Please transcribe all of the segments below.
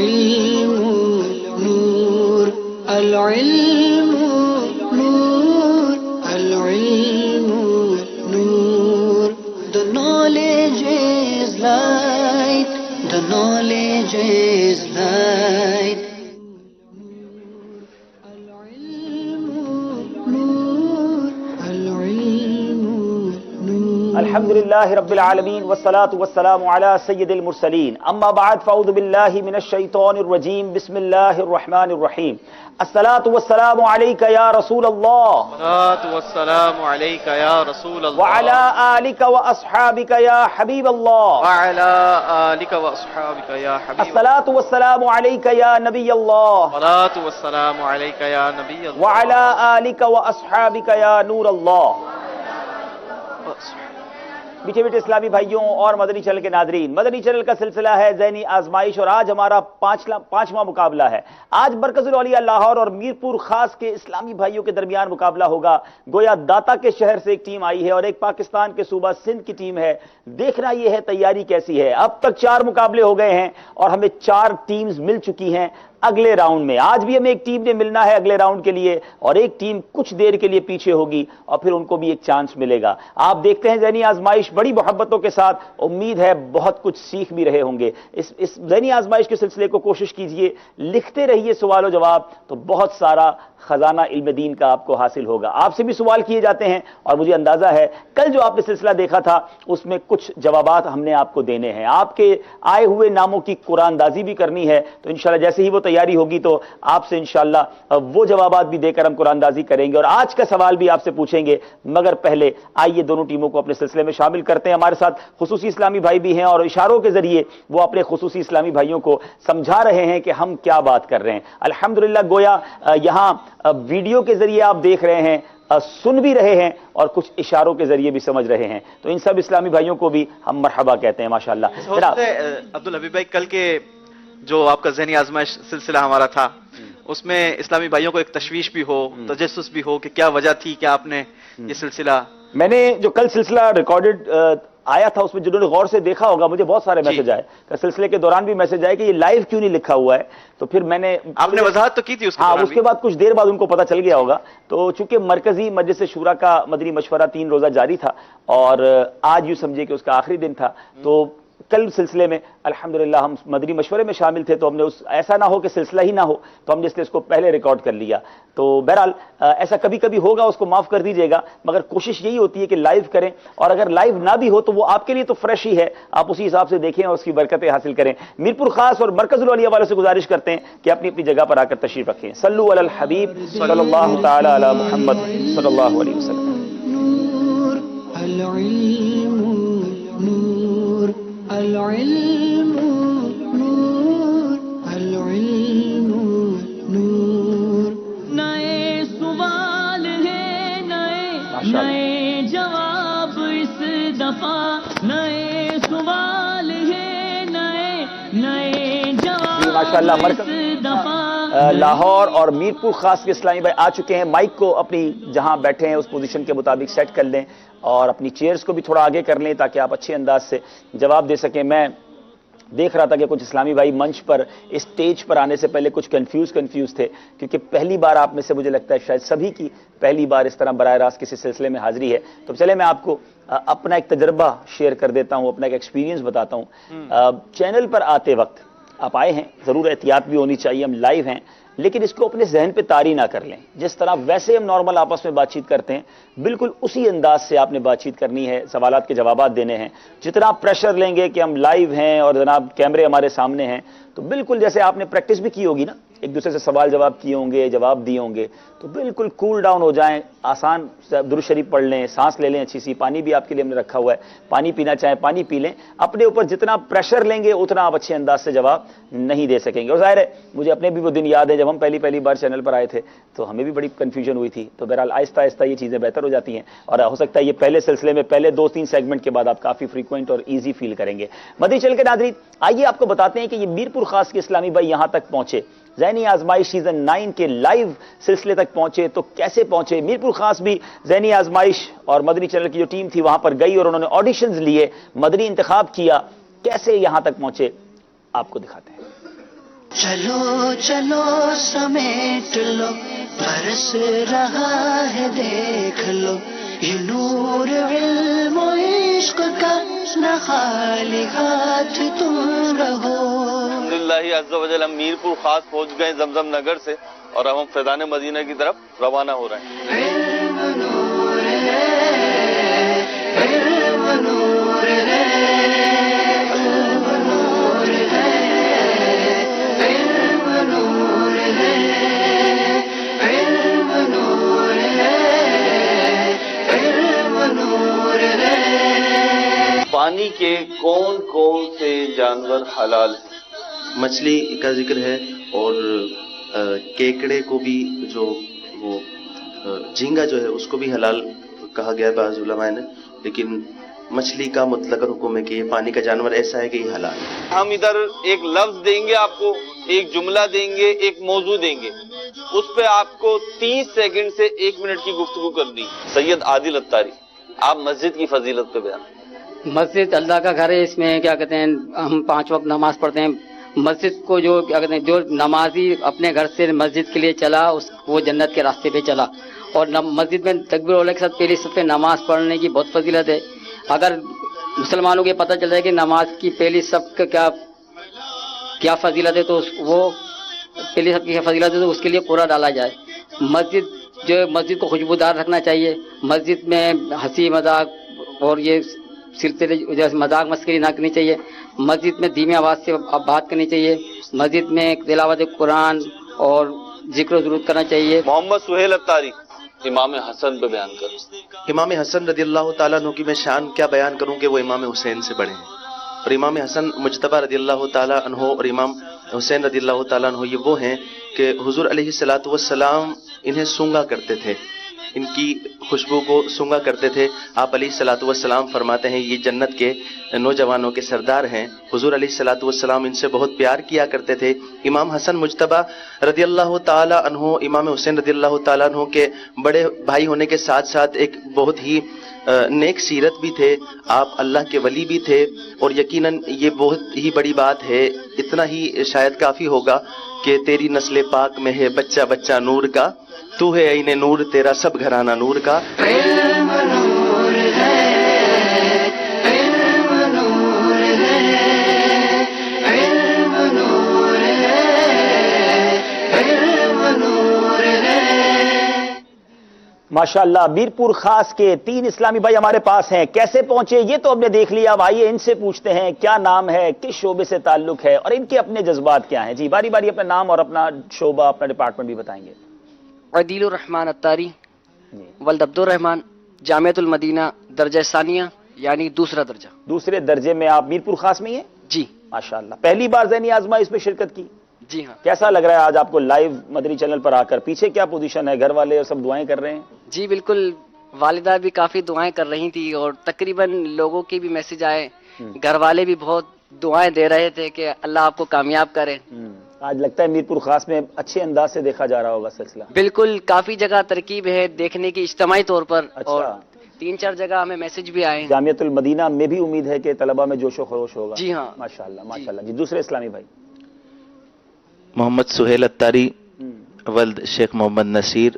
العلم نور العلم نور العلم نور the knowledge is light the knowledge is light الحمد للہ رب العالمین والصلاة والسلام علی سید المرسلین اما بعد فاعوذ باللہ من الشیطان الرجیم بسم اللہ الرحمن الرحیم الصلاة والسلام علیک یا رسول اللہ الصلاة والسلام علیک یا رسول اللہ وعلی آلک واصحابک یا حبیب اللہ وعلی آلک واصحابک یا حبیب اللہ الصلاة والسلام علیک یا نبی اللہ الصلاة والسلام علیک یا نبی اللہ وعلی آلک واصحابک یا نور اللہ میٹھے میٹھے اسلامی بھائیوں اور مدنی چینل کے ناظرین، مدنی چینل کا سلسلہ ہے ذہنی آزمائش اور آج ہمارا پانچواں مقابلہ ہے۔ آج مرکز الاولیاء لاہور اور میرپور خاص کے اسلامی بھائیوں کے درمیان مقابلہ ہوگا۔ گویا داتا کے شہر سے ایک ٹیم آئی ہے اور ایک پاکستان کے صوبہ سندھ کی ٹیم ہے۔ دیکھنا یہ ہے تیاری کیسی ہے۔ اب تک 4 مقابلے ہو گئے ہیں اور ہمیں 4 ٹیمز مل چکی ہیں اگلے راؤنڈ میں۔ آج بھی ہمیں ایک ٹیم نے ملنا ہے اگلے راؤنڈ کے لیے اور ایک ٹیم کچھ دیر کے لیے پیچھے ہوگی اور پھر ان کو بھی ایک چانس ملے گا۔ آپ دیکھتے ہیں ذہنی آزمائش بڑی محبتوں کے ساتھ، امید ہے بہت کچھ سیکھ بھی رہے ہوں گے۔ اس ذہنی آزمائش کے سلسلے کو کوشش کیجئے، لکھتے رہیے سوال و جواب، تو بہت سارا خزانہ علم دین کا آپ کو حاصل ہوگا۔ آپ سے بھی سوال کیے جاتے ہیں اور مجھے اندازہ ہے کل جو آپ نے سلسلہ دیکھا تھا اس میں کچھ جوابات ہم نے آپ کو دینے ہیں۔ آپ کے آئے ہوئے ناموں کی قرآن دازی بھی کرنی ہے، تو انشاءاللہ جیسے ہی وہ تیاری ہوگی تو آپ سے انشاءاللہ وہ جوابات بھی دے کر ہم قرآن دازی کریں گے اور آج کا سوال بھی آپ سے پوچھیں گے۔ مگر پہلے آئیے دونوں ٹیموں کو اپنے سلسلے میں شامل کرتے ہیں۔ ہمارے ساتھ خصوصی اسلامی بھائی بھی ہیں اور اشاروں کے ذریعے وہ اپنے خصوصی اسلامی بھائیوں کو سمجھا رہے ہیں کہ ہم کیا بات کر رہے ہیں۔ الحمدللہ گویا یہاں ویڈیو کے ذریعے آپ دیکھ رہے ہیں، سن بھی رہے ہیں اور کچھ اشاروں کے ذریعے بھی سمجھ رہے ہیں، تو ان سب اسلامی بھائیوں کو بھی ہم مرحبا کہتے ہیں ماشاءاللہ۔ عبدالحبیب بھائی، کل کے جو آپ کا ذہنی آزمائش سلسلہ ہمارا تھا اس میں اسلامی بھائیوں کو ایک تشویش بھی ہو، تجسس بھی ہو کہ کیا وجہ تھی کہ آپ نے یہ سلسلہ میں نے جو کل سلسلہ ریکارڈڈ آیا تھا اس میں جنہوں نے غور سے دیکھا ہوگا مجھے بہت سارے میسج آئے، سلسلے کے دوران بھی میسج آئے کہ یہ لائیو کیوں نہیں لکھا ہوا ہے، تو پھر میں نے آپ نے وضاحت تو کی تھی اس کے بعد کچھ دیر بعد ان کو پتہ چل گیا ہوگا۔ تو چونکہ مرکزی مجلس شورا کا مدنی مشورہ 3 روزہ جاری تھا اور آج یوں سمجھے کہ اس کا آخری دن تھا، تو کل سلسلے میں الحمدللہ ہم مدنی مشورے میں شامل تھے، تو ہم نے ایسا نہ ہو کہ سلسلہ ہی نہ ہو، تو ہم نے اس کو پہلے ریکارڈ کر لیا۔ تو بہرحال ایسا کبھی کبھی ہوگا، اس کو معاف کر دیجئے گا، مگر کوشش یہی ہوتی ہے کہ لائیو کریں، اور اگر لائیو نہ بھی ہو تو وہ آپ کے لیے تو فریش ہی ہے، آپ اسی حساب سے دیکھیں اور اس کی برکتیں حاصل کریں۔ میرپور خاص اور مرکز الاولیاء والوں سے گزارش کرتے ہیں کہ اپنی اپنی جگہ پر آ کر تشریف رکھیں۔ صلو علی الحبیب صلی اللہ تعالی علی محمد صلی اللہ علیہ وسلم۔ نور العلم نور العلم نور العلم نور نئے سوال ہے نئے جواب اس دفعہ نئے سوال ہے نئے جواب ماشاءاللہ اس دفعہ لاہور اور میرپور خاص کے اسلامی بھائی آ چکے ہیں۔ مائک کو اپنی جہاں بیٹھے ہیں اس پوزیشن کے مطابق سیٹ کر لیں اور اپنی چیئرز کو بھی تھوڑا آگے کر لیں تاکہ آپ اچھے انداز سے جواب دے سکیں۔ میں دیکھ رہا تھا کہ کچھ اسلامی بھائی منچ پر اسٹیج پر آنے سے پہلے کچھ کنفیوز تھے، کیونکہ پہلی بار آپ میں سے مجھے لگتا ہے شاید سبھی کی پہلی بار اس طرح براہ راست کسی سلسلے میں حاضری ہے۔ تو چلے میں آپ کو اپنا ایک تجربہ شیئر کر دیتا ہوں، اپنا ایک ایکسپیرینس بتاتا ہوں۔ چینل پر آتے وقت آپ آئے ہیں، ضرور احتیاط بھی ہونی چاہیے، ہم لائیو ہیں، لیکن اس کو اپنے ذہن پہ طاری نہ کر لیں۔ جس طرح ویسے ہم نارمل آپس میں بات چیت کرتے ہیں بالکل اسی انداز سے آپ نے بات چیت کرنی ہے، سوالات کے جوابات دینے ہیں۔ جتنا آپ پریشر لیں گے کہ ہم لائیو ہیں اور جناب کیمرے ہمارے سامنے ہیں، تو بالکل جیسے آپ نے پریکٹس بھی کی ہوگی نا، ایک دوسرے سے سوال جواب کیے ہوں گے، جواب دیے ہوں گے، تو بالکل کول ڈاؤن ہو جائیں، آسان درود شریف پڑھ لیں، سانس لے لیں اچھی سی، پانی بھی آپ کے لیے ہم نے رکھا ہوا ہے، پانی پینا چاہیں پانی پی لیں۔ اپنے اوپر جتنا پریشر لیں گے اتنا آپ اچھے انداز سے جواب نہیں دے سکیں گے۔ اور ظاہر ہے مجھے اپنے بھی وہ دن یاد ہے جب ہم پہلی بار چینل پر آئے تھے تو ہمیں بھی بڑی کنفیوژن ہوئی تھی، تو بہرحال آہستہ آہستہ یہ چیزیں بہتر ہو جاتی ہیں اور ہو سکتا ہے یہ پہلے سلسلے میں پہلے 2-3 سیگمنٹ کے بعد آپ کافی فریکوینٹ اور ایزی فیل کریں گے۔ مدنی چینل کے ناظرین آئیے آپ کو بتاتے ہیں کہ یہ میرپور خاص کے اسلامی بھائی یہاں تک پہنچے، ذہنی آزمائش سیزن 9 کے لائیو سلسلے تک پہنچے تو کیسے پہنچے۔ میرپور خاص بھی ذہنی آزمائش اور مدنی چینل کی جو ٹیم تھی وہاں پر گئی اور انہوں نے آڈیشنز لیے، مدنی انتخاب کیا، کیسے یہاں تک پہنچے آپ کو دکھاتے ہیں۔ چلو چلو سمیٹ لو برس رہا ہے دیکھ لو یہ نور علم و عشق کا نہ خالی ہاتھ تم رہو. الحمدللہ عز و جل ہم میرپور خاص پہنچ گئے زمزم نگر سے اور اب ہم فیضان مدینہ کی طرف روانہ ہو رہے ہیں. علم نور ہے علم نور ہے علم نور ہے علم نور ہے علم نور ہے علم نور ہے. پانی کے کون کون سے جانور حلال ہیں؟ مچھلی کا ذکر ہے اور کیکڑے کو بھی جو وہ جھینگا جو ہے اس کو بھی حلال کہا گیا ہے بعض علماء نے، لیکن مچھلی کا مطلق حکم ہے کہ یہ پانی کا جانور ایسا ہے کہ یہ حلال ہے. ہم ادھر ایک لفظ دیں گے آپ کو، ایک جملہ دیں گے، ایک موضوع دیں گے، اس پہ آپ کو 30 سیکنڈ سے 1 منٹ کی گفتگو کرنی. سید عادل اتاری، آپ مسجد کی فضیلت پہ بیان. مسجد اللہ کا گھر ہے، اس میں کیا کہتے ہیں ہم 5 وقت نماز پڑھتے ہیں. مسجد کو جو کیا کہتے ہیں جو نمازی اپنے گھر سے مسجد کے لیے چلا وہ جنت کے راستے پہ چلا. اور مسجد میں تکبیر اللہ کے ساتھ پہلی صف پہ نماز پڑھنے کی بہت فضیلت ہے. اگر مسلمانوں کو یہ پتہ چل جائے کہ نماز کی پہلی صف کا کیا فضیلت ہے تو وہ پہلی صف کی فضیلت ہے تو اس کے لیے قرآن ڈالا جائے. مسجد کو خوشبودار رکھنا چاہیے. مسجد میں ہنسی مذاق اور یہ سلسلے جیسے مذاق مسکری نہ کرنی چاہیے. مسجد میں دھیمی آواز سے بات کرنی چاہیے. مسجد میں تلاوت قرآن اور ذکر و ضرور کرنا چاہیے. محمد سہیل اتاری، امام حسن پہ بیان کرو. امام حسن رضی اللہ تعالیٰ عنہ کی میں شان کیا بیان کروں کہ وہ امام حسین سے بڑے ہیں، اور امام حسن مجتبی رضی اللہ تعالیٰ عنہ اور امام حسین رضی اللہ تعالیٰ عنہ یہ وہ ہیں کہ حضور علیہ الصلوۃ والسلام انہیں سونگا کرتے تھے، ان کی خوشبو کو سونگا کرتے تھے. آپ علیہ الصلوۃ والسلام فرماتے ہیں یہ جنت کے نوجوانوں کے سردار ہیں. حضور علیہ الصلوۃ والسلام ان سے بہت پیار کیا کرتے تھے. امام حسن مجتبی رضی اللہ تعالی عنہ امام حسین رضی اللہ تعالیٰ عنہ کے بڑے بھائی ہونے کے ساتھ ساتھ ایک بہت ہی نیک سیرت بھی تھے. آپ اللہ کے ولی بھی تھے، اور یقیناً یہ بہت ہی بڑی بات ہے. اتنا ہی شاید کافی ہوگا کہ تیری نسل پاک میں ہے بچہ بچہ نور کا، تو ہے عین نور تیرا سب گھرانہ نور کا. علم نور ہے علم نور ہے علم نور ہے علم نور ہے. ماشاءاللہ میرپور خاص کے 3 اسلامی بھائی ہمارے پاس ہیں. کیسے پہنچے یہ تو ہم نے دیکھ لیا. اب آئیے ان سے پوچھتے ہیں کیا نام ہے، کس شعبے سے تعلق ہے اور ان کے اپنے جذبات کیا ہیں. جی باری باری اپنا نام اور اپنا شعبہ اپنا ڈپارٹمنٹ بھی بتائیں گے. عدیل الرحمان اتاری، ولد عبد الرحمان، جامعۃ المدینہ درجہ ثانیہ یعنی دوسرا درجہ. دوسرے درجے میں آپ میرپور خاص میں ہی ہیں؟ جی ماشاءاللہ. پہلی بار ذہنی آزمائش میں شرکت کی؟ جی ہاں. کیسا لگ رہا ہے آج آپ کو لائیو مدنی چینل پر آ کر؟ پیچھے کیا پوزیشن ہے، گھر والے اور سب دعائیں کر رہے ہیں؟ جی بالکل، والدہ بھی کافی دعائیں کر رہی تھی اور تقریباً لوگوں کے بھی میسج آئے، گھر والے بھی بہت دعائیں دے رہے تھے کہ اللہ آپ کو کامیاب کرے. آج لگتا ہے میرپور خاص میں اچھے انداز سے دیکھا جا رہا ہوگا سلسلہ. بالکل، کافی جگہ ترکیب ہے دیکھنے کی اجتماعی طور پر، اچھا. اور 3-4 جگہ ہمیں میسج بھی آئے ہیں. جامعۃ المدینہ میں بھی امید ہے کہ طلبہ میں جوش و خروش ہوگا. جی ہاں. ماشاءاللہ ماشاءاللہ. جی دوسرے اسلامی بھائی. محمد سہیل اتاری، ولد شیخ محمد نصیر،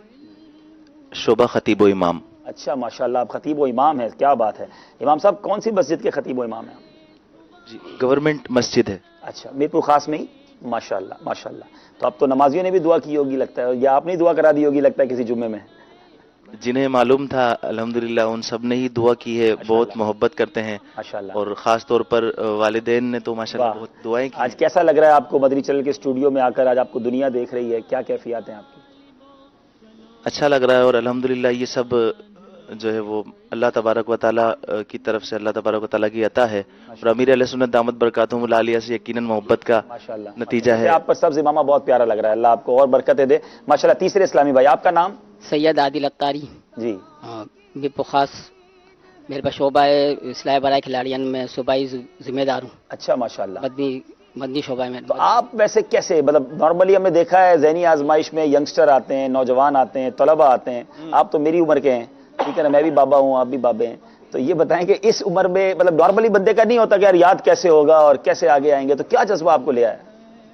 شعبہ خطیب و امام. اچھا ماشاءاللہ، آپ خطیب و امام ہیں، کیا بات ہے. امام صاحب کون سی مسجد کے خطیب و امام ہیں؟ جی گورنمنٹ مسجد ہے. اچھا میرپور خاص میں ہی. ماشاءاللہ ماشاءاللہ. تو اب تو نمازیوں نے بھی دعا کی ہوگی لگتا ہے، یا آپ نے دعا کرا دی ہوگی لگتا ہے کسی جمعے میں. جنہیں معلوم تھا الحمدللہ ان سب نے ہی دعا کی ہے. بہت محبت کرتے ہیں ماشاءاللہ. اور خاص طور پر والدین نے تو ماشاءاللہ واہ. بہت دعائیں کی. آج کیسا لگ رہا ہے آپ کو مدنی چینل کے اسٹوڈیو میں آ کر؟ آج آپ کو دنیا دیکھ رہی ہے، کیا کیفیات ہیں آپ کی؟ اچھا لگ رہا ہے، اور الحمدللہ یہ سب جو ہے وہ اللہ تبارک و تعالیٰ کی طرف سے اللہ تبارک و تعالیٰ کی عطا ہے، اور امیر علیہ سنت دامت برکاتہم العالیہ سے یقیناً محبت کا ماشاءاللہ نتیجہ ہے. آپ پر سبز امامہ بہت پیارا لگ رہا ہے. اللہ آپ کو اور برکتیں دے ماشاءاللہ. تیسرے اسلامی بھائی آپ کا نام؟ سید عادل اتاری. جی میرپور خاص میرے پاس شعبہ ہے اصلاح برائے کھلاڑیان میں صوبائی ذمہ دار ہوں. اچھا ماشاءاللہ. مدنی شعبہ میں. تو آپ ویسے کیسے، مطلب نارملی ہم نے دیکھا ہے ذہنی آزمائش میں ینگسٹر آتے ہیں، نوجوان آتے ہیں، طلبہ آتے ہیں. آپ تو میری عمر کے ہیں، ٹھیک ہے نا، میں بھی بابا ہوں، آپ بھی بابے ہیں. تو یہ بتائیں کہ اس عمر میں مطلب نارملی بندے کا نہیں ہوتا کہ یار یاد کیسے ہوگا اور کیسے آگے آئیں گے، تو کیا جذبہ آپ کو لے آیا؟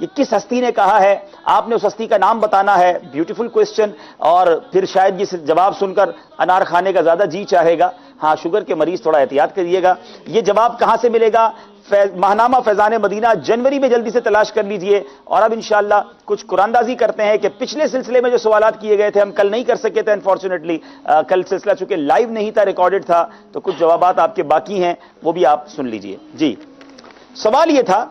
یہ کس ہستی نے کہا ہے؟ آپ نے اس ہستی کا نام بتانا ہے. Beautiful question. اور پھر شاید یہ جواب سن کر انار کھانے کا زیادہ جی چاہے گا. ہاں شوگر کے مریض تھوڑا احتیاط کریے گا. یہ جواب کہاں سے ملے گا؟ ماہنامہ فیضان مدینہ جنوری میں جلدی سے تلاش کر لیجئے. اور اب انشاءاللہ کچھ قراندازی کرتے ہیں کہ پچھلے سلسلے میں جو سوالات کیے گئے تھے ہم کل نہیں کر سکے تھے انفارچونیٹلی. کل سلسلہ چونکہ لائیو نہیں تھا، ریکارڈڈ تھا، تو کچھ جوابات آپ کے باقی ہیں، وہ بھی آپ سن لیجئے. جی سوال یہ تھا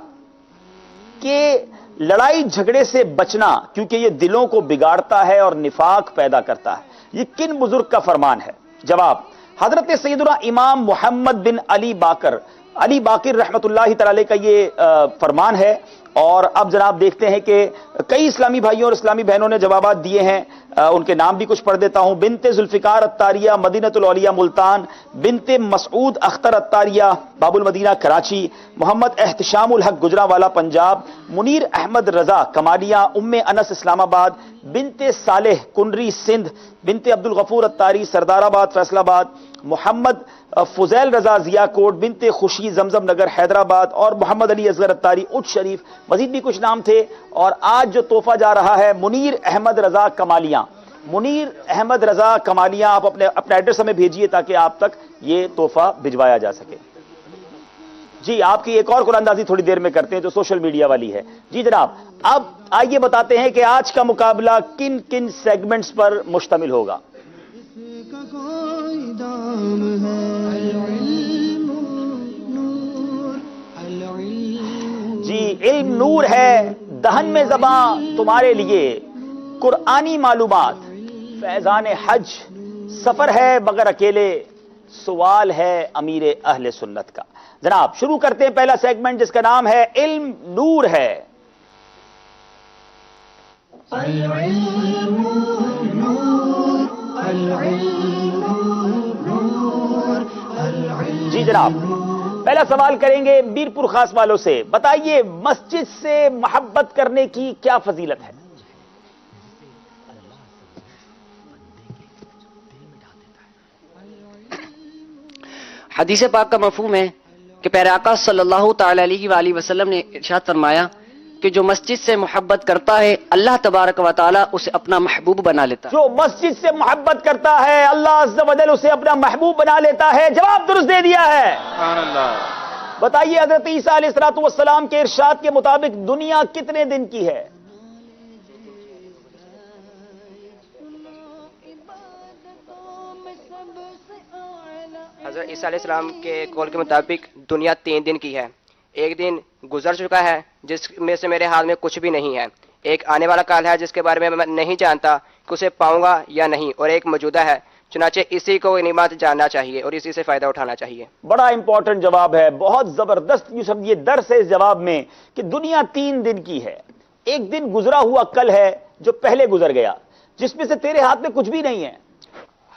کہ لڑائی جھگڑے سے بچنا کیونکہ یہ دلوں کو بگاڑتا ہے اور نفاق پیدا کرتا ہے، یہ کن بزرگ کا فرمان ہے؟ جواب: حضرت سیدنا امام محمد بن علی باقر رحمت اللہ تعالی کا یہ فرمان ہے. اور اب جناب دیکھتے ہیں کہ کئی اسلامی بھائیوں اور اسلامی بہنوں نے جوابات دیے ہیں. ان کے نام بھی کچھ پڑھ دیتا ہوں. بنت ذوالفقار اتاریہ مدینۃ الاولیاء ملتان، بنت مسعود اختر اتاریہ باب المدینہ کراچی، محمد احتشام الحق گجرانوالہ پنجاب، منیر احمد رضا کمالیہ ام انس اسلام آباد، بنت صالح کنڈری سندھ، بنت عبد الغفور اتاری سردار آباد فیصل آباد، محمد فضیل رضا ضیاء کوٹ، بنت خوشی زمزم نگر حیدرآباد، اور محمد علی اصغر اتاری اٹھ شریف. مزید بھی کچھ نام تھے. اور آج جو تحفہ جا رہا ہے منیر احمد رضا کمالیہ. منیر احمد رضا کمالیہ، آپ اپنا ایڈریس ہمیں بھیجیے تاکہ آپ تک یہ تحفہ بھجوایا جا سکے. جی آپ کی ایک اور قراندازی تھوڑی دیر میں کرتے ہیں جو سوشل میڈیا والی ہے. جی جناب اب آئیے بتاتے ہیں کہ آج کا مقابلہ کن کن سیگمنٹس پر مشتمل ہوگا. جی علم نور ہے، دہن میں زباں تمہارے لیے، قرآنی معلومات، فیضان حج، سفر ہے مگر اکیلے، سوال ہے امیر اہل سنت کا. جناب شروع کرتے ہیں پہلا سیگمنٹ جس کا نام ہے علم نور ہے. جی جناب پہلا سوال کریں گے میرپور خاص والوں سے. بتائیے مسجد سے محبت کرنے کی کیا فضیلت ہے؟ حدیث پاک کا مفہوم ہے کہ پیارے آقا صلی اللہ تعالی علیہ وآلہ وسلم نے ارشاد فرمایا کہ جو مسجد سے محبت کرتا ہے اللہ تبارک و تعالی اسے اپنا محبوب بنا لیتا ہے. جو مسجد سے محبت کرتا ہے اللہ عز و جل اسے اپنا محبوب بنا لیتا ہے. جواب درست دے دیا ہے. سبحان اللہ. بتائیے حضرت عیسیٰ علیہ الصلوۃ والسلام کے ارشاد کے مطابق دنیا کتنے دن کی ہے؟ حضرت عیسیٰ علیہ السلام کے قول کے مطابق دنیا 3 دن کی ہے. ایک دن گزر چکا ہے جس میں سے میرے ہاتھ میں کچھ بھی نہیں ہے، ایک آنے والا کال ہے جس کے بارے میں نہیں جانتا کہ اسے پاؤں گا یا نہیں، اور ایک موجودہ ہے. چنانچہ اسی کو غنیمت جاننا چاہیے اور اسی سے فائدہ اٹھانا چاہیے. بڑا امپورٹنٹ جواب ہے، بہت زبردست. یوں سمجھیے درس ہے اس جواب میں کہ دنیا 3 دن کی ہے. ایک دن گزرا ہوا کل ہے جو پہلے گزر گیا، جس میں سے تیرے ہاتھ میں کچھ بھی نہیں ہے.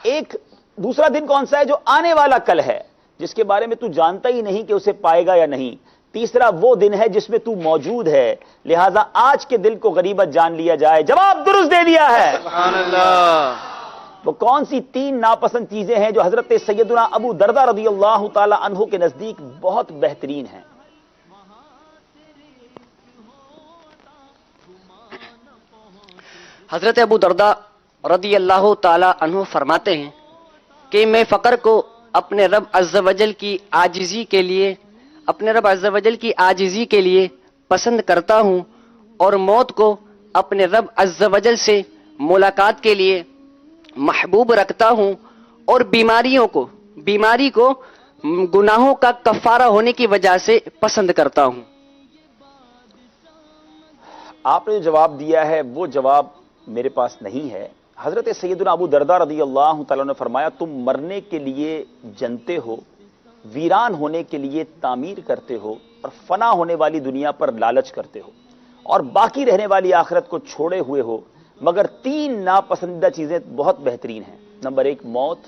ایک دوسرا دن کون سا ہے جو آنے والا کل ہے، جس کے بارے میں تو جانتا ہی نہیں کہ اسے پائے گا یا نہیں. تیسرا وہ دن ہے جس میں تو موجود ہے، لہذا آج کے دل کو غنیمت جان لیا جائے. جواب درست دے دیا ہے. سبحان اللہ. وہ کون سی 3 ناپسند چیزیں ہیں جو حضرت سیدنا ابو دردہ رضی اللہ تعالی عنہ کے نزدیک بہت بہترین ہیں؟ حضرت ابو دردہ رضی اللہ تعالی عنہ فرماتے ہیں کہ میں فقر کو اپنے رب عز و جل کی عاجزی کے لیے پسند کرتا ہوں، اور موت کو اپنے رب عز و جل سے ملاقات کے لیے محبوب رکھتا ہوں، اور بیماری کو گناہوں کا کفارہ ہونے کی وجہ سے پسند کرتا ہوں. آپ نے جو جواب دیا ہے وہ جواب میرے پاس نہیں ہے. حضرت سیدنا ابو دردہ رضی اللہ تعالیٰ نے فرمایا تم مرنے کے لیے جنتے ہو، ویران ہونے کے لیے تعمیر کرتے ہو، اور فنا ہونے والی دنیا پر لالچ کرتے ہو، اور باقی رہنے والی آخرت کو چھوڑے ہوئے ہو، مگر 3 ناپسندیدہ چیزیں بہت بہترین ہیں. نمبر 1 موت،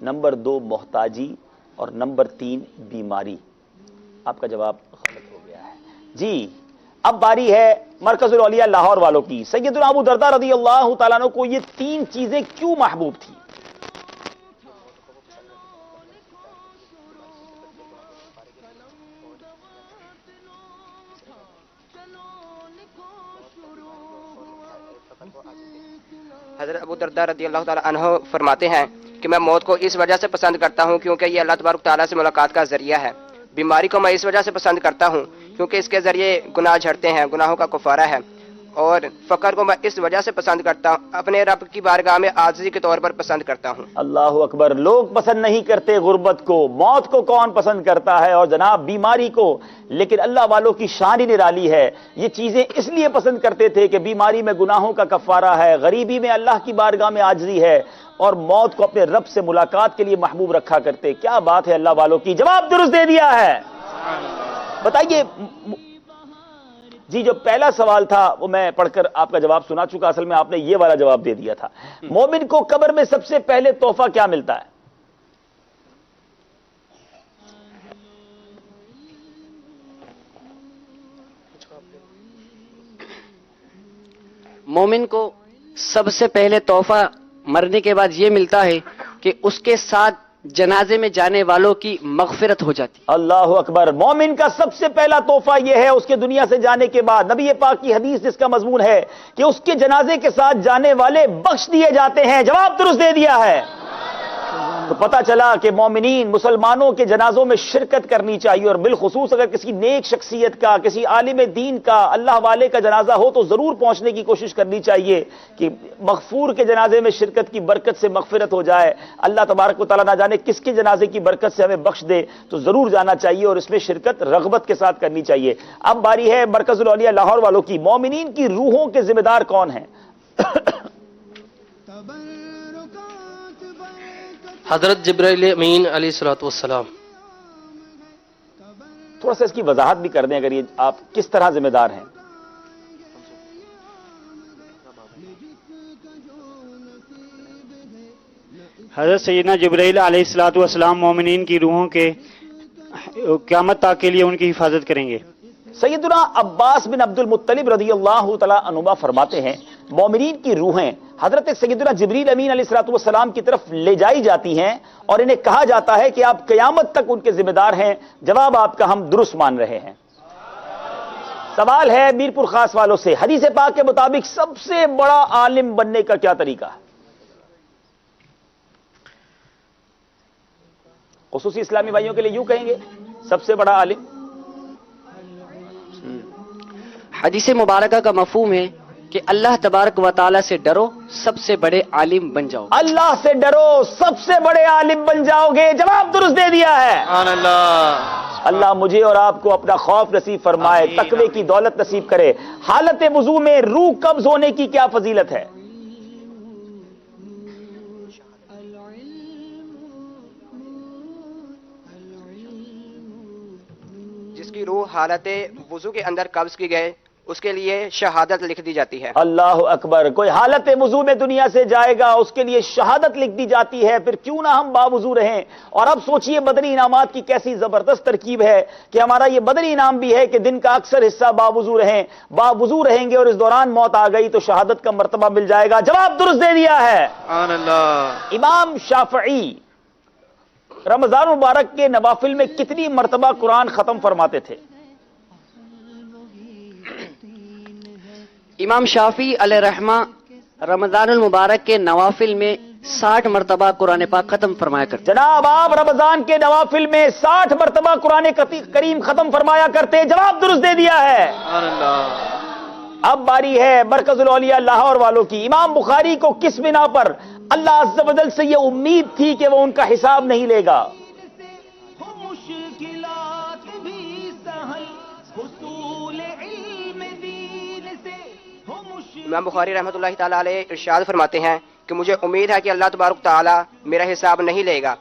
نمبر 2 محتاجی، اور نمبر 3 بیماری. آپ کا جواب غلط ہو گیا ہے. جی اب باری ہے مرکز الاولیاء لاہور والوں کی. سیدنا ابو دردہ رضی اللہ تعالیٰ عنہ کو یہ 3 چیزیں کیوں محبوب تھی؟ حضرت ابو درداء رضی اللہ تعالیٰ عنہ فرماتے ہیں کہ میں موت کو اس وجہ سے پسند کرتا ہوں کیونکہ یہ اللہ تبارک تعالیٰ سے ملاقات کا ذریعہ ہے. بیماری کو میں اس وجہ سے پسند کرتا ہوں کیونکہ اس کے ذریعے گناہ جھڑتے ہیں، گناہوں کا کفارہ ہے. اور فقر کو میں اس وجہ سے پسند کرتا ہوں، اپنے رب کی بارگاہ میں عاجزی کے طور پر پسند کرتا ہوں. اللہ اکبر. لوگ پسند نہیں کرتے غربت کو، موت کو کون پسند کرتا ہے، اور جناب بیماری کو، لیکن اللہ والوں کی شان ہی نرالی ہے. یہ چیزیں اس لیے پسند کرتے تھے کہ بیماری میں گناہوں کا کفارہ ہے، غریبی میں اللہ کی بارگاہ میں عاجزی ہے، اور موت کو اپنے رب سے ملاقات کے لیے محبوب رکھا کرتے. کیا بات ہے اللہ والوں کی. جواب درست دے دیا ہے. بتائیے جی، جو پہلا سوال تھا وہ میں پڑھ کر آپ کا جواب سنا چکا. اصل میں آپ نے یہ والا جواب دے دیا تھا. مومن کو قبر میں سب سے پہلے تحفہ کیا ملتا ہے؟ مومن کو سب سے پہلے تحفہ مرنے کے بعد یہ ملتا ہے کہ اس کے ساتھ جنازے میں جانے والوں کی مغفرت ہو جاتی. اللہ اکبر. مومن کا سب سے پہلا تحفہ یہ ہے اس کے دنیا سے جانے کے بعد، نبی پاک کی حدیث جس کا مضمون ہے کہ اس کے جنازے کے ساتھ جانے والے بخش دیے جاتے ہیں. جواب درست دے دیا ہے. تو پتہ چلا کہ مومنین مسلمانوں کے جنازوں میں شرکت کرنی چاہیے، اور بالخصوص اگر کسی نیک شخصیت کا، کسی عالم دین کا، اللہ والے کا جنازہ ہو تو ضرور پہنچنے کی کوشش کرنی چاہیے کہ مغفور کے جنازے میں شرکت کی برکت سے مغفرت ہو جائے. اللہ تبارک و تعالیٰ نہ جانے کس کے جنازے کی برکت سے ہمیں بخش دے، تو ضرور جانا چاہیے اور اس میں شرکت رغبت کے ساتھ کرنی چاہیے. اب باری ہے مرکز الاولیاء لاہور والوں کی. مومنین کی روحوں کے ذمہ دار کون ہیں؟ حضرت جبرائیل امین علیہ الصلوۃ والسلام. تھوڑا سا اس کی وضاحت بھی کر دیں اگر یہ آپ کس طرح ذمہ دار ہیں. حضرت سیدنا جبرائیل علیہ الصلوۃ والسلام مومنین کی روحوں کے قیامت تک کے لیے ان کی حفاظت کریں گے. سیدنا عباس بن عبد المطلب رضی اللہ تعالیٰ عنہما فرماتے ہیں مومنین کی روحیں حضرت سیدنا جبریل امین علیہ الصلوۃ والسلام کی طرف لے جائی جاتی ہیں اور انہیں کہا جاتا ہے کہ آپ قیامت تک ان کے ذمہ دار ہیں. جواب آپ کا ہم درست مان رہے ہیں. سوال ہے میرپور خاص والوں سے، حدیث پاک کے مطابق سب سے بڑا عالم بننے کا کیا طریقہ ہے؟ خصوصی اسلامی بھائیوں کے لیے یوں کہیں گے سب سے بڑا عالم. حدیث مبارکہ کا مفہوم ہے کہ اللہ تبارک و تعالیٰ سے ڈرو، سب سے بڑے عالم بن جاؤ. اللہ سے ڈرو، سب سے بڑے عالم بن جاؤ گے. جواب درست دے دیا ہے. سبحان اللہ. اللہ مجھے اور آپ کو اپنا خوف نصیب فرمائے، تقوی کی دولت نصیب کرے. حالت وضو میں روح قبض ہونے کی کیا فضیلت ہے؟ جس کی روح حالت وضو کے اندر قبض کی گئے اس کے لیے شہادت لکھ دی جاتی ہے. اللہ اکبر. کوئی حالت وضو میں دنیا سے جائے گا اس کے لیے شہادت لکھ دی جاتی ہے. پھر کیوں نہ ہم باوضو رہیں. اور اب سوچئے بدنی انعامات کی کیسی زبردست ترکیب ہے کہ ہمارا یہ بدنی انعام بھی ہے کہ دن کا اکثر حصہ باوضو رہیں. باوضو رہیں گے اور اس دوران موت آ گئی تو شہادت کا مرتبہ مل جائے گا. جواب درست دے دیا ہے. سبحان اللہ. امام شافعی رمضان مبارک کے نوافل میں کتنی مرتبہ قرآن ختم فرماتے تھے؟ امام شافعی علیہ رحمہ رمضان المبارک کے نوافل میں 60 مرتبہ قرآن پاک ختم فرمایا کرتے. جناب آپ رمضان کے نوافل میں 60 مرتبہ قرآن کریم ختم فرمایا کرتے. جواب درست دے دیا ہے. سبحان اللہ. اب باری ہے مرکز الاولیاء لاہور والوں کی. امام بخاری کو کس بنا پر اللہ عز و جل سے یہ امید تھی کہ وہ ان کا حساب نہیں لے گا؟ امام بخاری رحمۃ اللہ تعالیٰ علیہ ارشاد فرماتے ہیں کہ مجھے امید ہے کہ اللہ تبارک تعالیٰ میرا حساب نہیں لے گا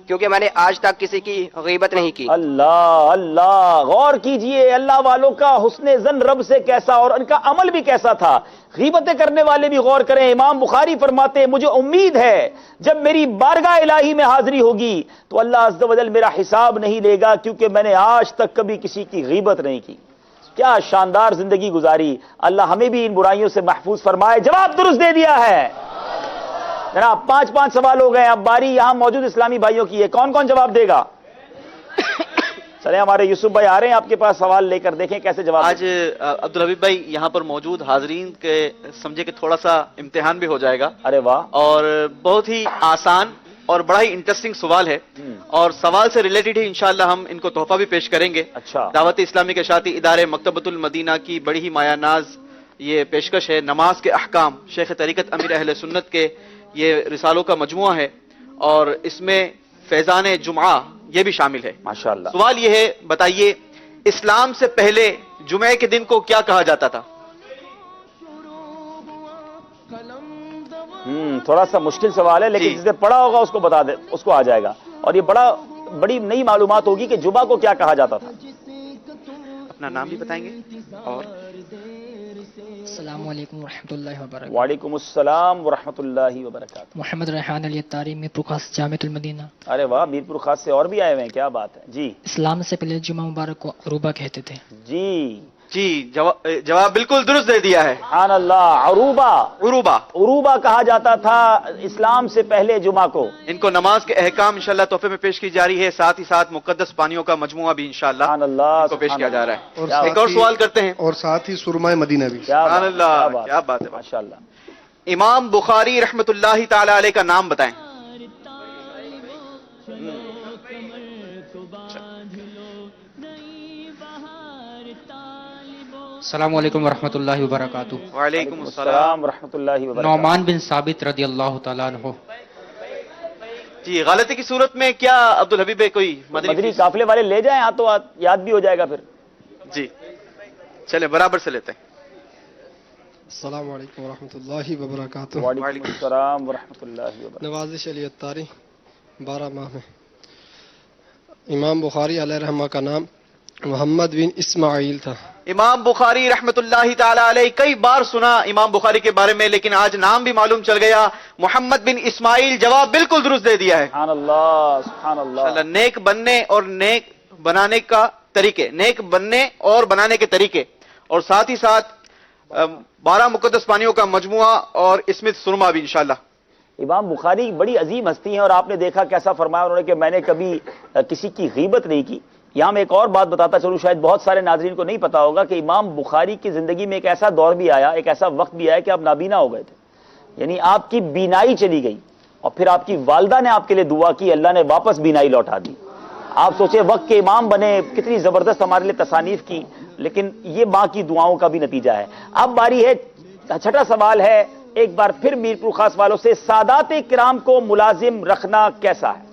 کیونکہ میں نے آج تک کسی کی غیبت نہیں کی. اللہ اللہ. غور کیجئے اللہ والوں کا حسن ظن رب سے کیسا اور ان کا عمل بھی کیسا تھا. غیبتیں کرنے والے بھی غور کریں. امام بخاری فرماتے ہیں مجھے امید ہے جب میری بارگاہ الہی میں حاضری ہوگی تو اللہ عز و جل میرا حساب نہیں لے گا کیونکہ میں نے آج تک کبھی کسی کی غیبت نہیں کی. کیا شاندار زندگی گزاری. اللہ ہمیں بھی ان برائیوں سے محفوظ فرمائے. جواب درست دے دیا ہے. جناب 5 سوال ہو گئے. اب باری یہاں موجود اسلامی بھائیوں کی ہے. کون کون جواب دے گا؟ چلے ہمارے یوسف بھائی آ رہے ہیں آپ کے پاس سوال لے کر، دیکھیں کیسے جواب آج عبدالحبیب بھائی یہاں پر موجود حاضرین کے سمجھے کہ تھوڑا سا امتحان بھی ہو جائے گا. ارے واہ. اور بہت ہی آسان اور بڑا ہی انٹرسٹنگ سوال ہے، اور سوال سے ریلیٹڈ ہی انشاءاللہ ہم ان کو تحفہ بھی پیش کریں گے. اچھا. دعوت اسلامی کے اشاعتی ادارے مکتبۃ المدینہ کی بڑی ہی مایہ ناز یہ پیشکش ہے. نماز کے احکام، شیخ طریقت امیر اہل سنت کے یہ رسالوں کا مجموعہ ہے، اور اس میں فیضان جمعہ یہ بھی شامل ہے. ماشاءاللہ. سوال یہ ہے، بتائیے اسلام سے پہلے جمعے کے دن کو کیا کہا جاتا تھا؟ تھوڑا سا مشکل سوال ہے، لیکن جس نے پڑھا ہوگا اس کو بتا دے، اس کو آ جائے گا. اور یہ بڑی نئی معلومات ہوگی کہ جمعہ کو کیا کہا جاتا تھا. اپنا نام بھی بتائیں گے. اور السلام علیکم ورحمۃ اللہ وبرکاتہ. وعلیکم السلام ورحمۃ اللہ وبرکاتہ. محمد ریحان علی اتاری، میرپور خاص، جامعۃ المدینہ. ارے واہ، میرپور خاص سے اور بھی آئے ہوئے ہیں، کیا بات ہے. جی. اسلام سے پہلے جمعہ مبارک کو عروبہ کہتے تھے. جی جواب بالکل درست دے دیا ہے. سبحان اللہ. عروبہ کہا جاتا تھا اسلام سے پہلے جمعہ کو. ان کو نماز کے احکام انشاءاللہ تحفے میں پیش کی جا رہی ہے، ساتھ ہی ساتھ مقدس پانیوں کا مجموعہ بھی انشاءاللہ ان کو پیش کیا جا رہا ہے. ایک اور سوال کرتے ہیں، اور ساتھ ہی سرمائے مدینہ بھی. سبحان اللہ، کیا بات ہے. ماشاءاللہ. امام بخاری رحمۃ اللہ تعالی علیہ کا نام بتائیں. السلام علیکم ورحمۃ اللہ وبرکاتہ. وعلیکم السلام ورحمۃ اللہ وبرکاتہ. نعمان بن ثابت رضی اللہ تعالیٰ عنہ. جی، غلطی کی صورت میں کیا عبدالحبیب بھائی کوئی مدنی قافلے والے لے جائیں، ہاں تو یاد بھی ہو جائے گا پھر. جی چلے برابر سے لیتے ہیں. السلام علیکم ورحمۃ اللہ وبرکاتہ. وعلیکم السلام ورحمۃ اللہ وبرکاتہ. نوازش علی اتاری 12 ماہ میں. امام بخاری علیہ رحمہ کا نام محمد بن اسماعیل تھا. امام بخاری رحمۃ اللہ تعالی علیہ، کئی بار سنا امام بخاری کے بارے میں، لیکن آج نام بھی معلوم چل گیا، محمد بن اسماعیل. جواب بالکل درست دے دیا ہے. سبحان اللہ، سبحان اللہ. نیک بننے اور نیک بنانے کا طریقے، نیک بننے اور بنانے کے طریقے، اور ساتھ ہی ساتھ 12 مقدس پانیوں کا مجموعہ اور اسمت سرما بھی انشاءاللہ. امام بخاری بڑی عظیم ہستی ہیں، اور آپ نے دیکھا کیسا فرمایا انہوں نے کہ میں نے کبھی کسی کی غیبت نہیں کی. یہاں میں ایک اور بات بتاتا چلوں، شاید بہت سارے ناظرین کو نہیں پتا ہوگا کہ امام بخاری کی زندگی میں ایک ایسا دور بھی آیا، ایک ایسا وقت بھی آیا کہ آپ نابینا ہو گئے تھے. یعنی آپ کی بینائی چلی گئی، اور پھر آپ کی والدہ نے آپ کے لیے دعا کی، اللہ نے واپس بینائی لوٹا دی. آپ سوچے وقت کے امام بنے، کتنی زبردست ہمارے لیے تصانیف کی، لیکن یہ ماں کی دعاؤں کا بھی نتیجہ ہے. اب باری ہے، چھٹا سوال ہے ایک بار پھر میرپور خاص والوں سے، سادات کرام کو ملازم رکھنا کیسا ہے؟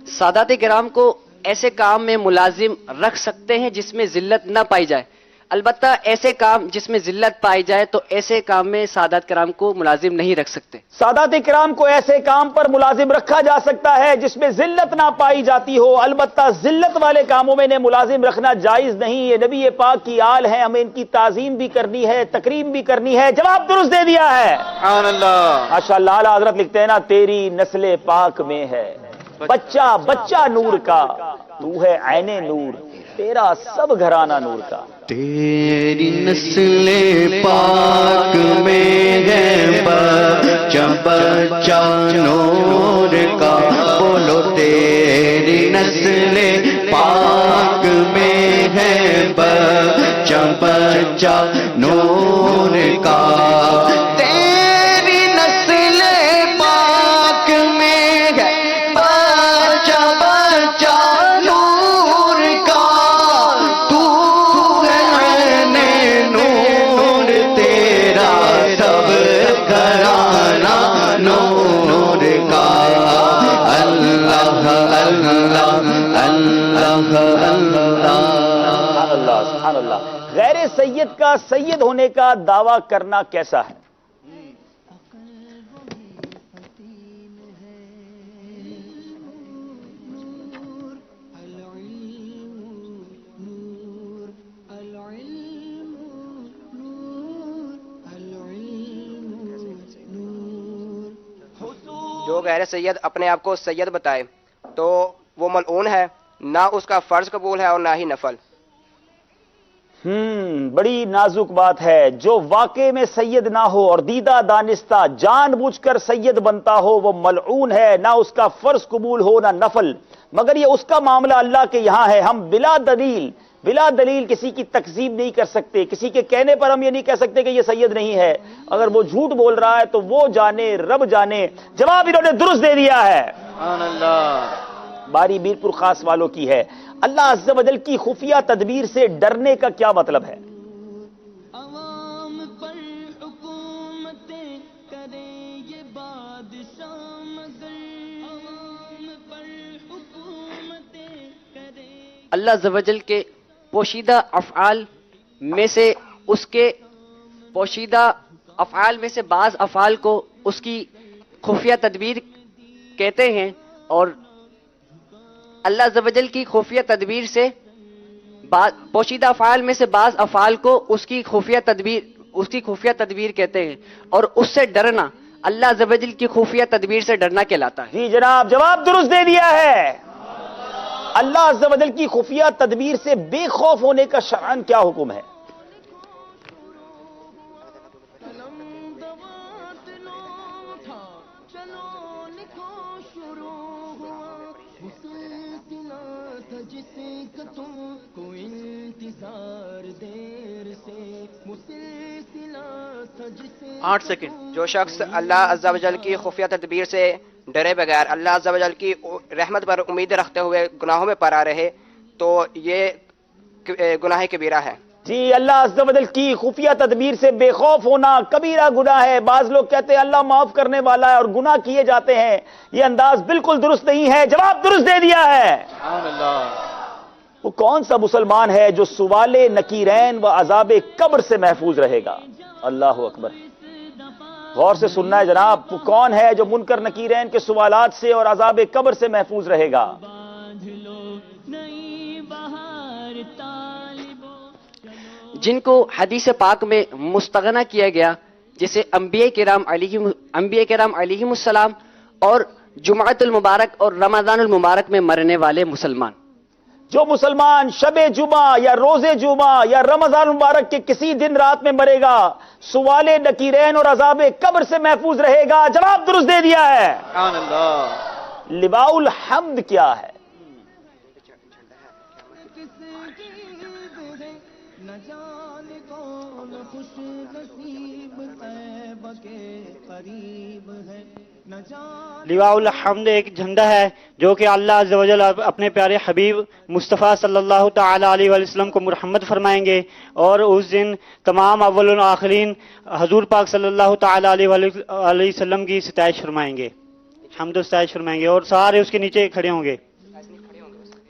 سادات کرام کو ایسے کام میں ملازم رکھ سکتے ہیں جس میں ذلت نہ پائی جائے. البتہ ایسے کام جس میں ذلت پائی جائے تو ایسے کام میں سادات کرام کو ملازم نہیں رکھ سکتے. سادات کرام کو ایسے کام پر ملازم رکھا جا سکتا ہے جس میں ذلت نہ پائی جاتی ہو، البتہ ذلت والے کاموں میں انہیں ملازم رکھنا جائز نہیں. یہ نبی پاک کی آل ہیں، ہمیں ان کی تعظیم بھی کرنی ہے، تکریم بھی کرنی ہے. جواب درست دے دیا ہے. سبحان اللہ. ماشاءاللہ. اعلیٰ حضرت لکھتے ہیں نا، تیری نسل پاک میں ہے بچہ نور کا، تو ہے عین نور، تیرا سب گھرانہ نور کا. تیری نسل پاک میں ہے بچہ نور کا. بولو تیری نسل پاک میں ہے بچہ نور کا. تیری نسل پاک میں ہے بچہ نور کا. تو ہے نور، تیرا سب گھرانہ نور کا. اللہ اللہ اللہ اللہ. سبحان اللہ. غیر سید کا سید ہونے کا دعویٰ کرنا کیسا ہے؟ جو غیر سید اپنے آپ کو سید بتائے تو وہ ملعون ہے، نہ اس کا فرض قبول ہے اور نہ ہی نفل. بڑی نازک بات ہے. جو واقع میں سید نہ ہو اور دیدہ دانستہ جان بوجھ کر سید بنتا ہو وہ ملعون ہے، نہ اس کا فرض قبول ہو نہ نفل، مگر یہ اس کا معاملہ اللہ کے یہاں ہے. ہم بلا دلیل کسی کی تکذیب نہیں کر سکتے. کسی کے کہنے پر ہم یہ نہیں کہہ سکتے کہ یہ سید نہیں ہے. اگر وہ جھوٹ بول رہا ہے تو وہ جانے، رب جانے. جواب انہوں نے درست دے دیا ہے. سبحان اللہ. باری میرپور خاص والوں کی ہے. اللہ عز و جل کی خفیہ تدبیر سے ڈرنے کا کیا مطلب ہے؟ اللہ عز و جل کے پوشیدہ افعال میں سے بعض افعال کو اس کی خفیہ تدبیر کہتے ہیں، اور اللہ عز و جل کی خفیہ تدبیر سے پوشیدہ افعال میں سے بعض افعال کو اس کی خفیہ تدبیر کہتے ہیں، اور اس سے ڈرنا اللہ عز و جل کی خفیہ تدبیر سے ڈرنا کہلاتا ہے. جی جناب، جواب درست دے دیا ہے. اللہ عز و جل کی خفیہ تدبیر سے بے خوف ہونے کا شرعاً کیا حکم ہے؟ آٹھ سیکنڈ. جو شخص اللہ عز و جل کی خفیہ تدبیر سے ڈرے بغیر اللہ عز و جل کی رحمت پر امید رکھتے ہوئے گناہوں میں پڑا رہے تو یہ گناہ کبیرہ ہے. جی، اللہ عز و جل کی خفیہ تدبیر سے بے خوف ہونا کبیرہ گناہ ہے. بعض لوگ کہتے ہیں اللہ معاف کرنے والا ہے اور گناہ کیے جاتے ہیں. یہ انداز بالکل درست نہیں ہے. جواب درست دے دیا ہے. سبحان اللہ. وہ کون سا مسلمان ہے جو سوال نکیرین و عذاب قبر سے محفوظ رہے گا؟ اللہ اکبر. غور سے سننا ہے جناب. وہ کون ہے جو منکر نکیرین کے سوالات سے اور عذاب قبر سے محفوظ رہے گا؟ جن کو حدیث پاک میں مستغنی کیا گیا، جسے انبیاء کرام علیہم السلام اور جمعۃ المبارک اور رمضان المبارک میں مرنے والے مسلمان. جو مسلمان شب جمعہ یا روز جمعہ یا رمضان مبارک کے کسی دن رات میں مرے گا سوال نکیرین اور عذاب قبر سے محفوظ رہے گا. جواب درست دے دیا ہے. سبحان اللہ. لواء الحمد کیا ہے؟ لواء الحمد ایک جھنڈا ہے جو کہ اللہ عز و جل اپنے پیارے حبیب مصطفیٰ صلی اللہ تعالی علیہ وسلم کو مرحمت فرمائیں گے، اور اس دن تمام اول و آخرین حضور پاک صلی اللہ تعالی علیہ وسلم کی ستائش فرمائیں گے، حمد و ستائش فرمائیں گے، اور سارے اس کے نیچے کھڑے ہوں گے.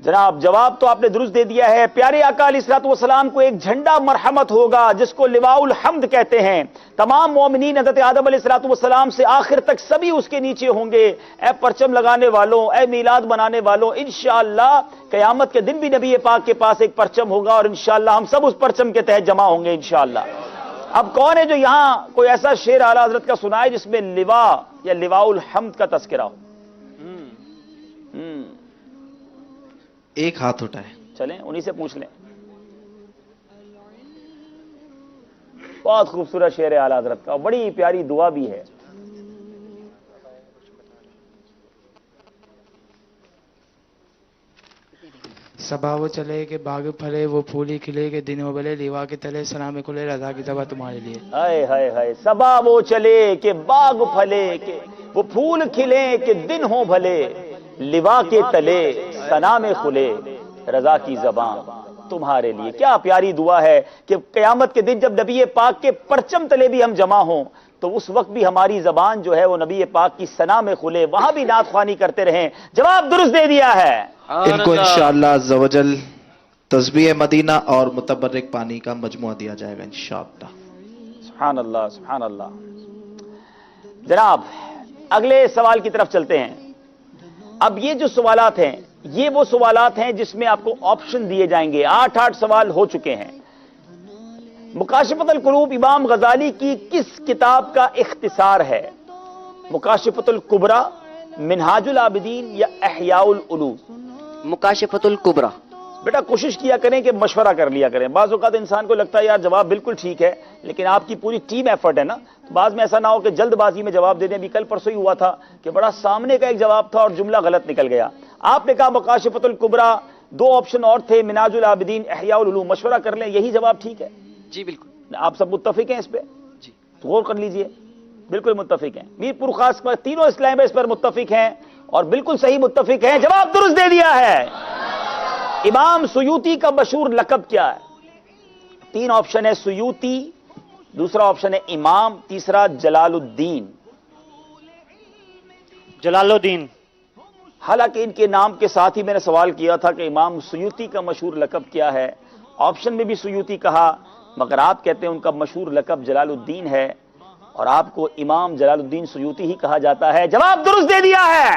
جناب، جواب تو آپ نے درست دے دیا ہے. پیارے آقا علیہ الصلوۃ والسلام کو ایک جھنڈا مرحمت ہوگا جس کو لواء الحمد کہتے ہیں. تمام مومنین حضرت آدم علیہ الصلوۃ والسلام سے آخر تک سبھی اس کے نیچے ہوں گے. اے پرچم لگانے والوں، اے میلاد منانے والوں، انشاءاللہ قیامت کے دن بھی نبی پاک کے پاس ایک پرچم ہوگا اور انشاءاللہ ہم سب اس پرچم کے تحت جمع ہوں گے انشاءاللہ. اب کون ہے جو یہاں کوئی ایسا شعر اعلیٰ حضرت کا سنائے جس میں لواء یا لواء الحمد کا تذکرہ ہو؟ ایک ہاتھ اٹھائے. چلیں انہی سے پوچھ لیں. بہت خوبصورت شعر ہے اعلیٰ حضرت کا، بڑی پیاری دعا بھی ہے. صبا وہ چلے کہ باغ پھلے، وہ پھولی کھلے کہ دن بلے، لیوا کے تلے سلام کھلے، رضا کی زبا تمہارے لیے. ہائے ہائے ہائے. صبا وہ چلے کہ باغ پھلے، کہ وہ پھول کھلے کہ دن ہو بھلے، لوا کے تلے ثنا میں کھلے، رضا کی زبان تمہارے لیے. کیا پیاری دعا ہے کہ قیامت کے دن جب نبی پاک کے پرچم تلے بھی ہم جمع ہوں تو اس وقت بھی ہماری زبان جو ہے وہ نبی پاک کی ثنا میں کھلے، وہاں بھی نعت خوانی کرتے رہیں. جواب درست دے دیا ہے. ان کو انشاءاللہ عز و جل تسبیح مدینہ اور متبرک پانی کا مجموعہ دیا جائے گا انشاءاللہ. سبحان اللہ سبحان اللہ. جناب اگلے سوال کی طرف چلتے ہیں. اب یہ جو سوالات ہیں یہ وہ سوالات ہیں جس میں آپ کو آپشن دیے جائیں گے. 8 سوال ہو چکے ہیں. مکاشفۃ القلوب امام غزالی کی کس کتاب کا اختصار ہے؟ مکاشفۃ الکبریٰ، منہاج العابدین یا احیاء العلوم؟ مکاشفۃ الکبریٰ. بیٹا کوشش کیا کریں کہ مشورہ کر لیا کریں. بعض اوقات انسان کو لگتا ہے یار جواب بالکل ٹھیک ہے لیکن آپ کی پوری ٹیم ایفرٹ ہے نا, تو بعض میں ایسا نہ ہو کہ جلد بازی میں جواب دے دیں. ابھی کل پرسوں ہی ہوا تھا کہ بڑا سامنے کا ایک جواب تھا اور جملہ غلط نکل گیا. آپ نے کہا مکاشفۃ الکبریٰ, 2 آپشن اور تھے, مناج العابدین, احیاء العلوم, مشورہ کر لیں, یہی جواب ٹھیک ہے. جی بالکل. آپ سب متفق ہیں اس پہ؟ جی غور کر لیجئے, بالکل متفق ہیں. میر پور خاص پر تینوں اسلام اس پر متفق ہیں اور بالکل صحیح متفق ہیں. جواب درست دے دیا ہے. امام سیوطی کا مشہور لقب کیا ہے؟ 3 آپشن ہے, سیوطی, دوسرا آپشن ہے امام, تیسرا جلال الدین. جلال الدین. حالانکہ ان کے نام کے ساتھ ہی میں نے سوال کیا تھا کہ امام سیوطی کا مشہور لقب کیا ہے. آپشن میں بھی سیوطی کہا مگر آپ کہتے ہیں ان کا مشہور لقب جلال الدین ہے اور آپ کو امام جلال الدین سیوطی ہی کہا جاتا ہے. جواب درست دے دیا ہے.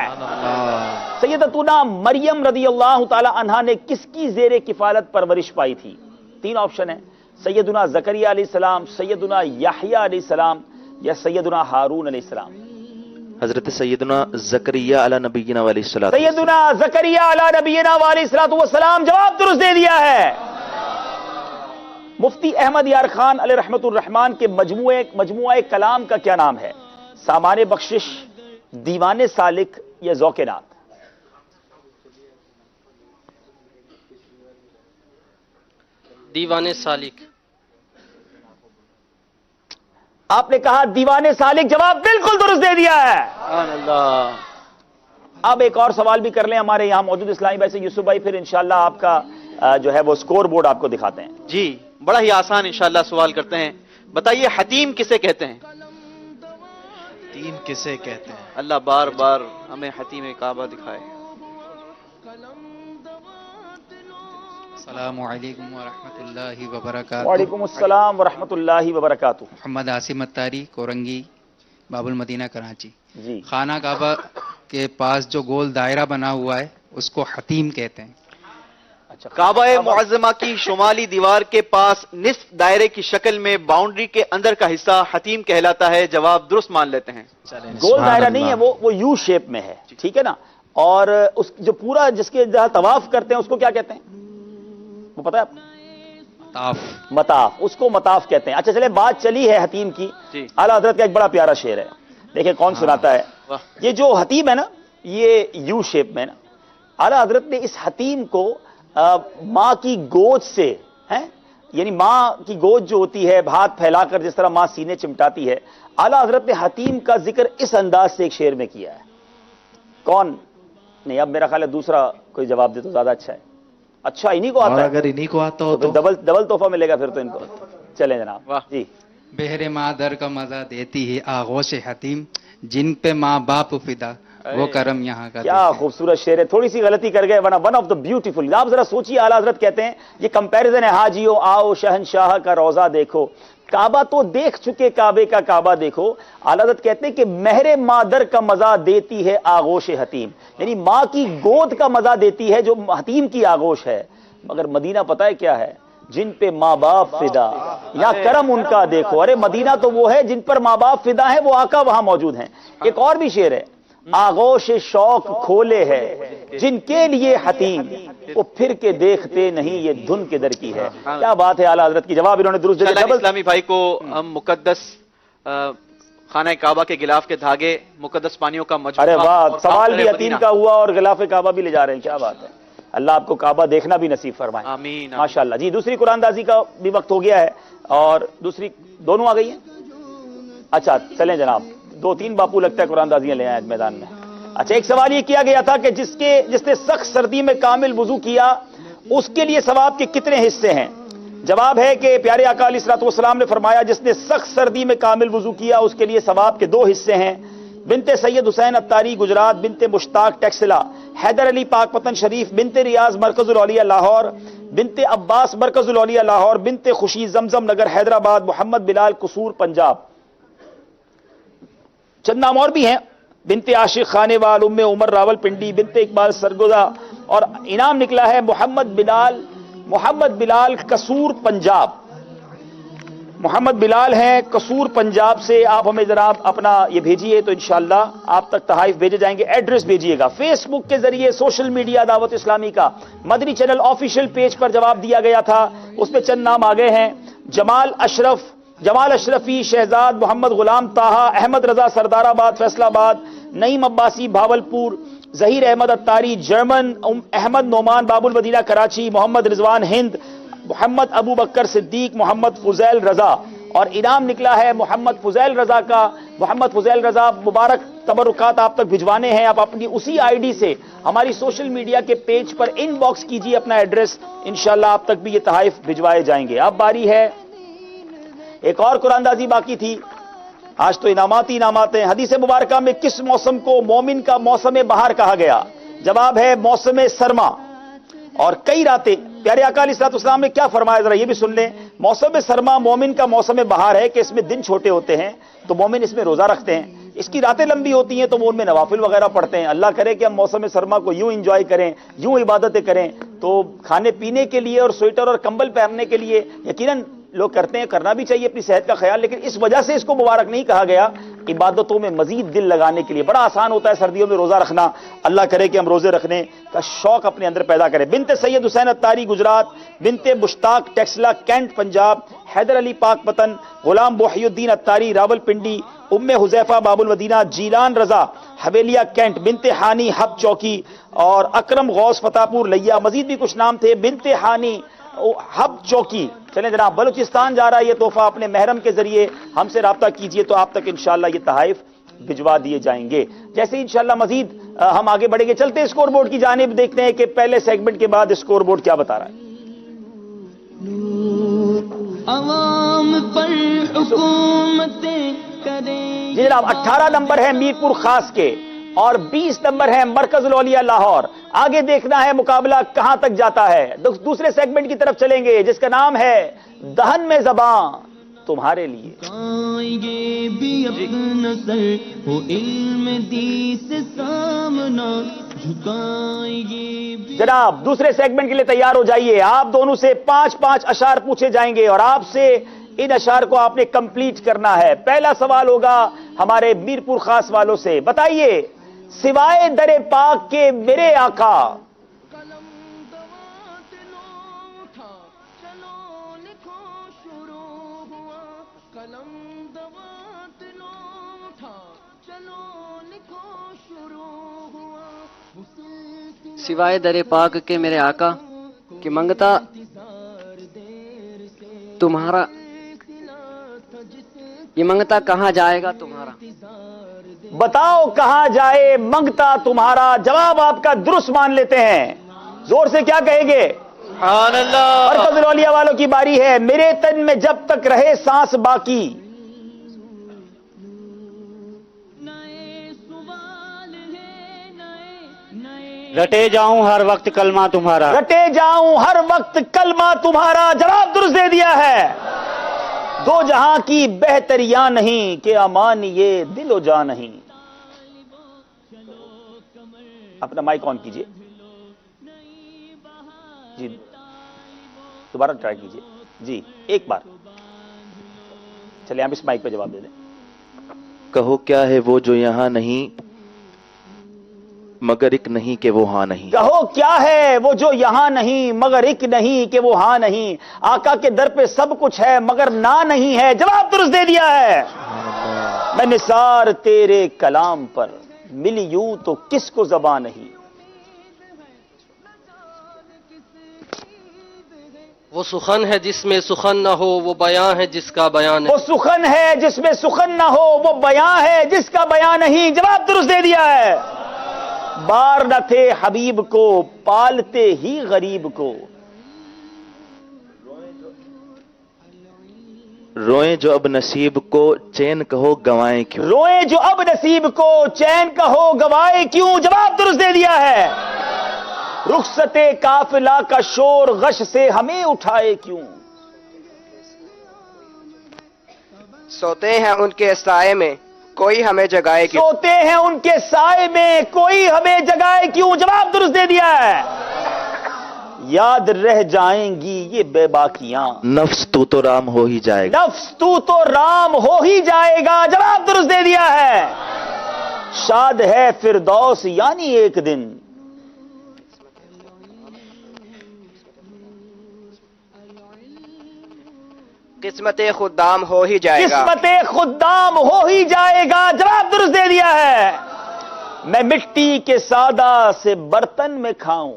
سیدتنا مریم رضی اللہ تعالی عنہا نے کس کی زیر کفالت پرورش پائی تھی؟ 3 آپشن ہیں, سیدنا زکریا علیہ السلام, سیدنا یحییٰ علیہ السلام یا سیدنا ہارون علیہ السلام. حضرت سیدنا زکریا علی نبینا علیہ السلام. سیدنا زکریا علی نبینا علیہ الصلوۃ والسلام. جواب درست دے دیا ہے. مفتی احمد یار خان علیہ رحمت الرحمان کے مجموعہ کلام کا کیا نام ہے؟ سامان بخشش, دیوان سالک یا ذوق نات؟ دیوان سالک. آپ نے کہا دیوان سالک, جواب بالکل درست دے دیا ہے. سبحان اللہ. اب ایک اور سوال بھی کر لیں ہمارے یہاں موجود اسلامی بھائی سے. یوسف بھائی پھر انشاءاللہ آپ کا جو ہے وہ سکور بورڈ آپ کو دکھاتے ہیں. جی بڑا ہی آسان انشاءاللہ سوال کرتے ہیں. بتائیے حتیم کسے کہتے ہیں؟ حتیم کسے کہتے ہیں؟ اللہ بار بار ہمیں حتیم کعبہ دکھائے. السلام علیکم ورحمۃ اللہ وبرکاتہ. وعلیکم السلام ورحمۃ اللہ وبرکاتہ. محمد عاصم اتاری, کورنگی, باب المدینہ, کراچی. جی, خانہ کعبہ کے پاس جو گول دائرہ بنا ہوا ہے اس کو حتیم کہتے ہیں. کعبہ معظمہ کی شمالی دیوار کے پاس نصف دائرے کی شکل میں باؤنڈری کے اندر کا حصہ حتیم کہلاتا ہے. جواب درست مان لیتے ہیں. گول دائرہ نہیں ہے, وہ یو شیپ میں ہے, ٹھیک ہے نا. اور اس جو پورا جس کے جہاں طواف کرتے ہیں اس کو کیا کہتے ہیں وہ پتہ ہے آپ؟ مطاف. مطاف, اس کو مطاف کہتے ہیں. اچھا چلے, بات چلی ہے حتیم کی. اعلیٰ حضرت کا ایک بڑا پیارا شعر ہے, دیکھیں کون سناتا ہے. یہ جو حتیم ہے نا یہ یو شیپ میں ہے نا. اعلیٰ حضرت نے اس حتیم کو ماں کی گود سے, یعنی ماں کی گود جو ہوتی ہے ہاتھ پھیلا کر جس طرح ماں سینے چمٹاتی ہے, اعلیٰ حضرت نے حتیم کا ذکر اس انداز سے ایک شعر میں کیا ہے. کون نہیں؟ اب میرا خیال ہے دوسرا کوئی جواب دے تو زیادہ اچھا ہے. اچھا انہی کو آتا ہے, اگر انہی کو آتا ہو تو ڈبل تحفہ ملے گا پھر تو ان کو. چلیں جناب. جی, بہر مادر کا مزہ دیتی ہے آغوش حتیم, جن پہ ماں باپ فدا وہ کرم یہاں کا. کیا خوبصورت شعر ہے. تھوڑی سی غلطی کر گئے, ون آف دا بیوٹیفل. آپ ذرا سوچیے, اعلیٰ حضرت کہتے ہیں یہ کمپیریزن ہے, حاجیو آؤ شہنشاہ کا روزہ دیکھو, کعبہ تو دیکھ چکے کعبے کا کعبہ دیکھو. اعلیٰ حضرت کہتے ہیں کہ مہر مادر کا مزہ دیتی ہے آغوش حتیم, یعنی ماں کی گود کا مزہ دیتی ہے جو حتیم کی آغوش ہے. مگر مدینہ پتہ ہے کیا ہے؟ جن پہ ماں باپ فدا یا کرم ان کا دیکھو. ارے مدینہ تو وہ ہے جن پر ماں باپ فدا ہے, وہ آقا وہاں موجود ہیں. ایک اور بھی شعر ہے, آغوش شوق کھولے ہے جن کے لیے حتیم, وہ پھر کے دیکھتے نہیں یہ دھن کے در کی ہے. کیا بات ہے اعلیٰ حضرت کی. جواب انہوں نے درست دیا. اسلامی بھائی کو ہم مقدس خانہ کعبہ کے غلاف کے دھاگے, مقدس پانیوں کا مجموعہ. ارے واہ, سوال بھی حتیم کا ہوا اور غلاف کعبہ بھی لے جا رہے ہیں. کیا بات ہے. اللہ آپ کو کعبہ دیکھنا بھی نصیب فرمائے. آمین. ماشاءاللہ. جی, دوسری قرآن دازی کا بھی وقت ہو گیا ہے اور دوسری دونوں آ گئی ہیں. اچھا چلیں جناب, 2-3 باپو لگتا ہے قرآن دازیاں لے آئے میدان میں. اچھا, ایک سوال یہ کیا گیا تھا کہ جس نے سخت سردی میں کامل وضو کیا اس کے لیے ثواب کے کتنے حصے ہیں؟ جواب ہے کہ پیارے آقا علیہ الصلوۃ والسلام نے فرمایا جس نے سخت سردی میں کامل وضو کیا اس کے لیے ثواب کے 2 حصے ہیں. بنت سید حسین اتاری گجرات, بنت مشتاق ٹیکسلا, حیدر علی پاک پتن شریف, بنت ریاض مرکز الاولیاء لاہور, بنت عباس مرکز الاولیاء لاہور, بنت خوشی زمزم نگر حیدرآباد, محمد بلال قصور پنجاب. چند نام اور بھی ہیں, بنت عاشق خانیوال, ام عمر راول پنڈی, بنت اقبال سرگودا, اور انعام نکلا ہے محمد بلال قصور پنجاب. محمد بلال ہیں قصور پنجاب سے، آپ ہمیں ذرا اپنا یہ بھیجیے تو انشاءاللہ آپ تک تحائف بھیجے جائیں گے. ایڈریس بھیجیے گا. فیس بک کے ذریعے سوشل میڈیا دعوت اسلامی کا مدنی چینل آفیشیل پیج پر جواب دیا گیا تھا، اس پہ چند نام آگئے ہیں. جمال اشرفی، شہزاد محمد غلام طاہا، احمد رضا سردار آباد فیصل آباد، نعیم عباسی بھاولپور، ظہیر احمد اتاری جرمن، احمد نعمان باب المدینہ کراچی، محمد رضوان ہند، محمد ابو بکر صدیق، محمد فضیل رضا، اور انعام نکلا ہے محمد فضیل رضا کا. محمد فضیل رضا مبارک تبرکات آپ تک بھجوانے ہیں. آپ اپنی اسی آئی ڈی سے ہماری سوشل میڈیا کے پیج پر ان باکس کیجیے اپنا ایڈریس، انشاءاللہ آپ تک بھی یہ تحائف بھجوائے جائیں گے. اب باری ہے ایک اور قرآن اندازی باقی تھی. آج تو انعامات ہی انعامات ہیں. حدیث مبارکہ میں کس موسم کو مومن کا موسم بہار کہا گیا؟ جواب ہے موسم سرما. اور کئی راتیں پیارے آقا علیہ الصلوۃ والسلام نے کیا فرمایا، ذرا یہ بھی سن لیں. موسم سرما مومن کا موسم بہار ہے کہ اس میں دن چھوٹے ہوتے ہیں تو مومن اس میں روزہ رکھتے ہیں، اس کی راتیں لمبی ہوتی ہیں تو وہ ان میں نوافل وغیرہ پڑھتے ہیں. اللہ کرے کہ ہم موسم سرما کو یوں انجوائے کریں، یوں عبادتیں کریں. تو کھانے پینے کے لیے اور سویٹر اور کمبل پہننے کے لیے یقیناً لوگ کرتے ہیں، کرنا بھی چاہیے اپنی صحت کا خیال، لیکن اس وجہ سے اس کو مبارک نہیں کہا گیا. عبادتوں میں مزید دل لگانے کے لیے بڑا آسان ہوتا ہے سردیوں میں روزہ رکھنا. اللہ کرے کہ ہم روزے رکھنے کا شوق اپنے اندر پیدا کریں. بنت سید حسین اتاری گجرات، بنت مشتاق ٹیکسلا کینٹ پنجاب، حیدر علی پاک پتن، غلام بوحی الدین اتاری راول پنڈی، ام حذیفہ باب المدینہ، جیلان رضا حویلیہ کینٹ، بنت ہانی ہب چوکی، اور اکرم غوث فتح پور لیا. مزید بھی کچھ نام تھے. بنت ہانی ہب چوکی. چلیں جناب، بلوچستان جا رہا ہے یہ تحفہ، اپنے محرم کے ذریعے ہم سے رابطہ کیجئے تو آپ تک انشاءاللہ یہ تحائف بھجوا دیے جائیں گے. جیسے ہی انشاءاللہ مزید ہم آگے بڑھیں گے، چلتے اسکور بورڈ کی جانب، دیکھتے ہیں کہ پہلے سیگمنٹ کے بعد اسکور بورڈ کیا بتا رہا ہے. عوام پر حکومتیں کریں. جی جناب، 18 نمبر ہے میرپور خاص کے اور 20 نمبر ہے مرکز الاولیاء لاہور. آگے دیکھنا ہے مقابلہ کہاں تک جاتا ہے. دوسرے سیگمنٹ کی طرف چلیں گے جس کا نام ہے دہن میں زباں تمہارے لیے. یہ بھی اپنا سر ہو علم دی سے سامنا جھکائیں گے. جناب دوسرے سیگمنٹ کے لیے تیار ہو جائیے. آپ دونوں سے 5-5 اشعار پوچھے جائیں گے اور آپ سے ان اشعار کو آپ نے کمپلیٹ کرنا ہے. پہلا سوال ہوگا ہمارے میرپور خاص والوں سے. بتائیے، سوائے در پاک کے میرے آقا سوائے در پاک کے میرے آقا کہ منگتا تمہارا، یہ منگتا کہاں جائے گا تمہارا. بتاؤ کہاں جائے منگتا تمہارا. جواب آپ کا درست مان لیتے ہیں. زور سے کیا کہیں گے؟ سبحان اللہ. مرکز الاولیاء والوں کی باری ہے. میرے تن میں جب تک رہے سانس باقی. رٹے جاؤں ہر وقت کلمہ تمہارا. رٹے جاؤں ہر وقت کلمہ تمہارا. جواب درست دے دیا ہے. دو جہاں کی بہتریاں نہیں کہ امان یہ دل و جاں نہیں. اپنا مائک آن کیجئے. جی دوبارہ ٹرائی کیجئے. جی ایک بار. چلے آپ اس مائک پہ جواب دے دیں. کہو کیا ہے وہ جو یہاں نہیں مگر ایک نہیں کہ وہ ہاں نہیں. کہو کیا ہے وہ جو یہاں نہیں مگر ایک نہیں کہ وہ ہاں نہیں. آقا کے در پہ سب کچھ ہے مگر نہ نہیں ہے. جواب درست دے دیا ہے. میں نثار تیرے کلام پر ملی یوں تو کس کو زبان نہیں. وہ سخن ہے جس میں سخن نہ ہو، وہ بیان ہے جس کا بیان ہے. وہ سخن ہے جس میں سخن نہ ہو، وہ بیان ہے جس کا بیان نہیں. جواب درست دے دیا ہے. بار نہ تھے حبیب کو پالتے ہی غریب کو. روئیں جو اب نصیب کو چین کہو گوائیں کیوں. روئیں جو اب نصیب کو چین کہو گوائے کیوں. جواب درست دے دیا ہے. رخصت قافلہ کا شور غش سے ہمیں اٹھائے کیوں. سوتے ہیں ان کے سائے میں کوئی ہمیں جگائے کیوں. سوتے ہیں ان کے سائے میں کوئی ہمیں جگائے کیوں. جواب درست دے دیا ہے. یاد رہ جائیں گی یہ بے باکیاں. نفس تو رام ہو ہی جائے گا. نفس تو رام ہو ہی جائے گا. جواب درست دے دیا ہے. شاد ہے فردوس یعنی ایک دن. قسمت خدام ہو ہی جائے گا. قسمت خدام ہو ہی جائے گا. جواب درست دے دیا ہے. میں مٹی کے سادہ سے برتن میں کھاؤں.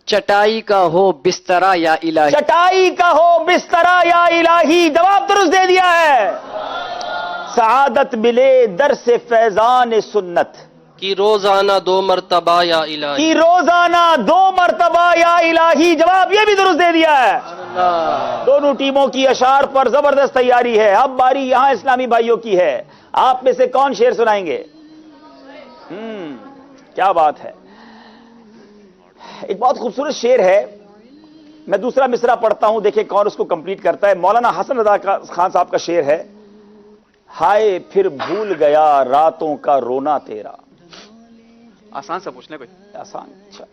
چٹائی کا ہو بسترا یا الہی. چٹائی کا ہو بسترا یا الہی. جواب درست دے دیا ہے. سعادت ملے در سے فیضان سنت. کہ روزانہ 2 مرتبہ یا الہی. کہ روزانہ 2 مرتبہ یا الہی. جواب یہ بھی درست دے دیا ہے. دونوں ٹیموں کی اشعار پر زبردست تیاری ہے. اب باری یہاں اسلامی بھائیوں کی ہے. آپ میں سے کون شعر سنائیں گے؟ کیا بات ہے. ایک بہت خوبصورت شعر ہے. میں دوسرا مصرع پڑھتا ہوں, دیکھیں کون اس کو کمپلیٹ کرتا ہے. مولانا حسن رضا خان صاحب کا شعر ہے. ہائے پھر بھول گیا راتوں کا رونا تیرا. آسان سا پوچھ لیں کوئی. آسان. اچھا.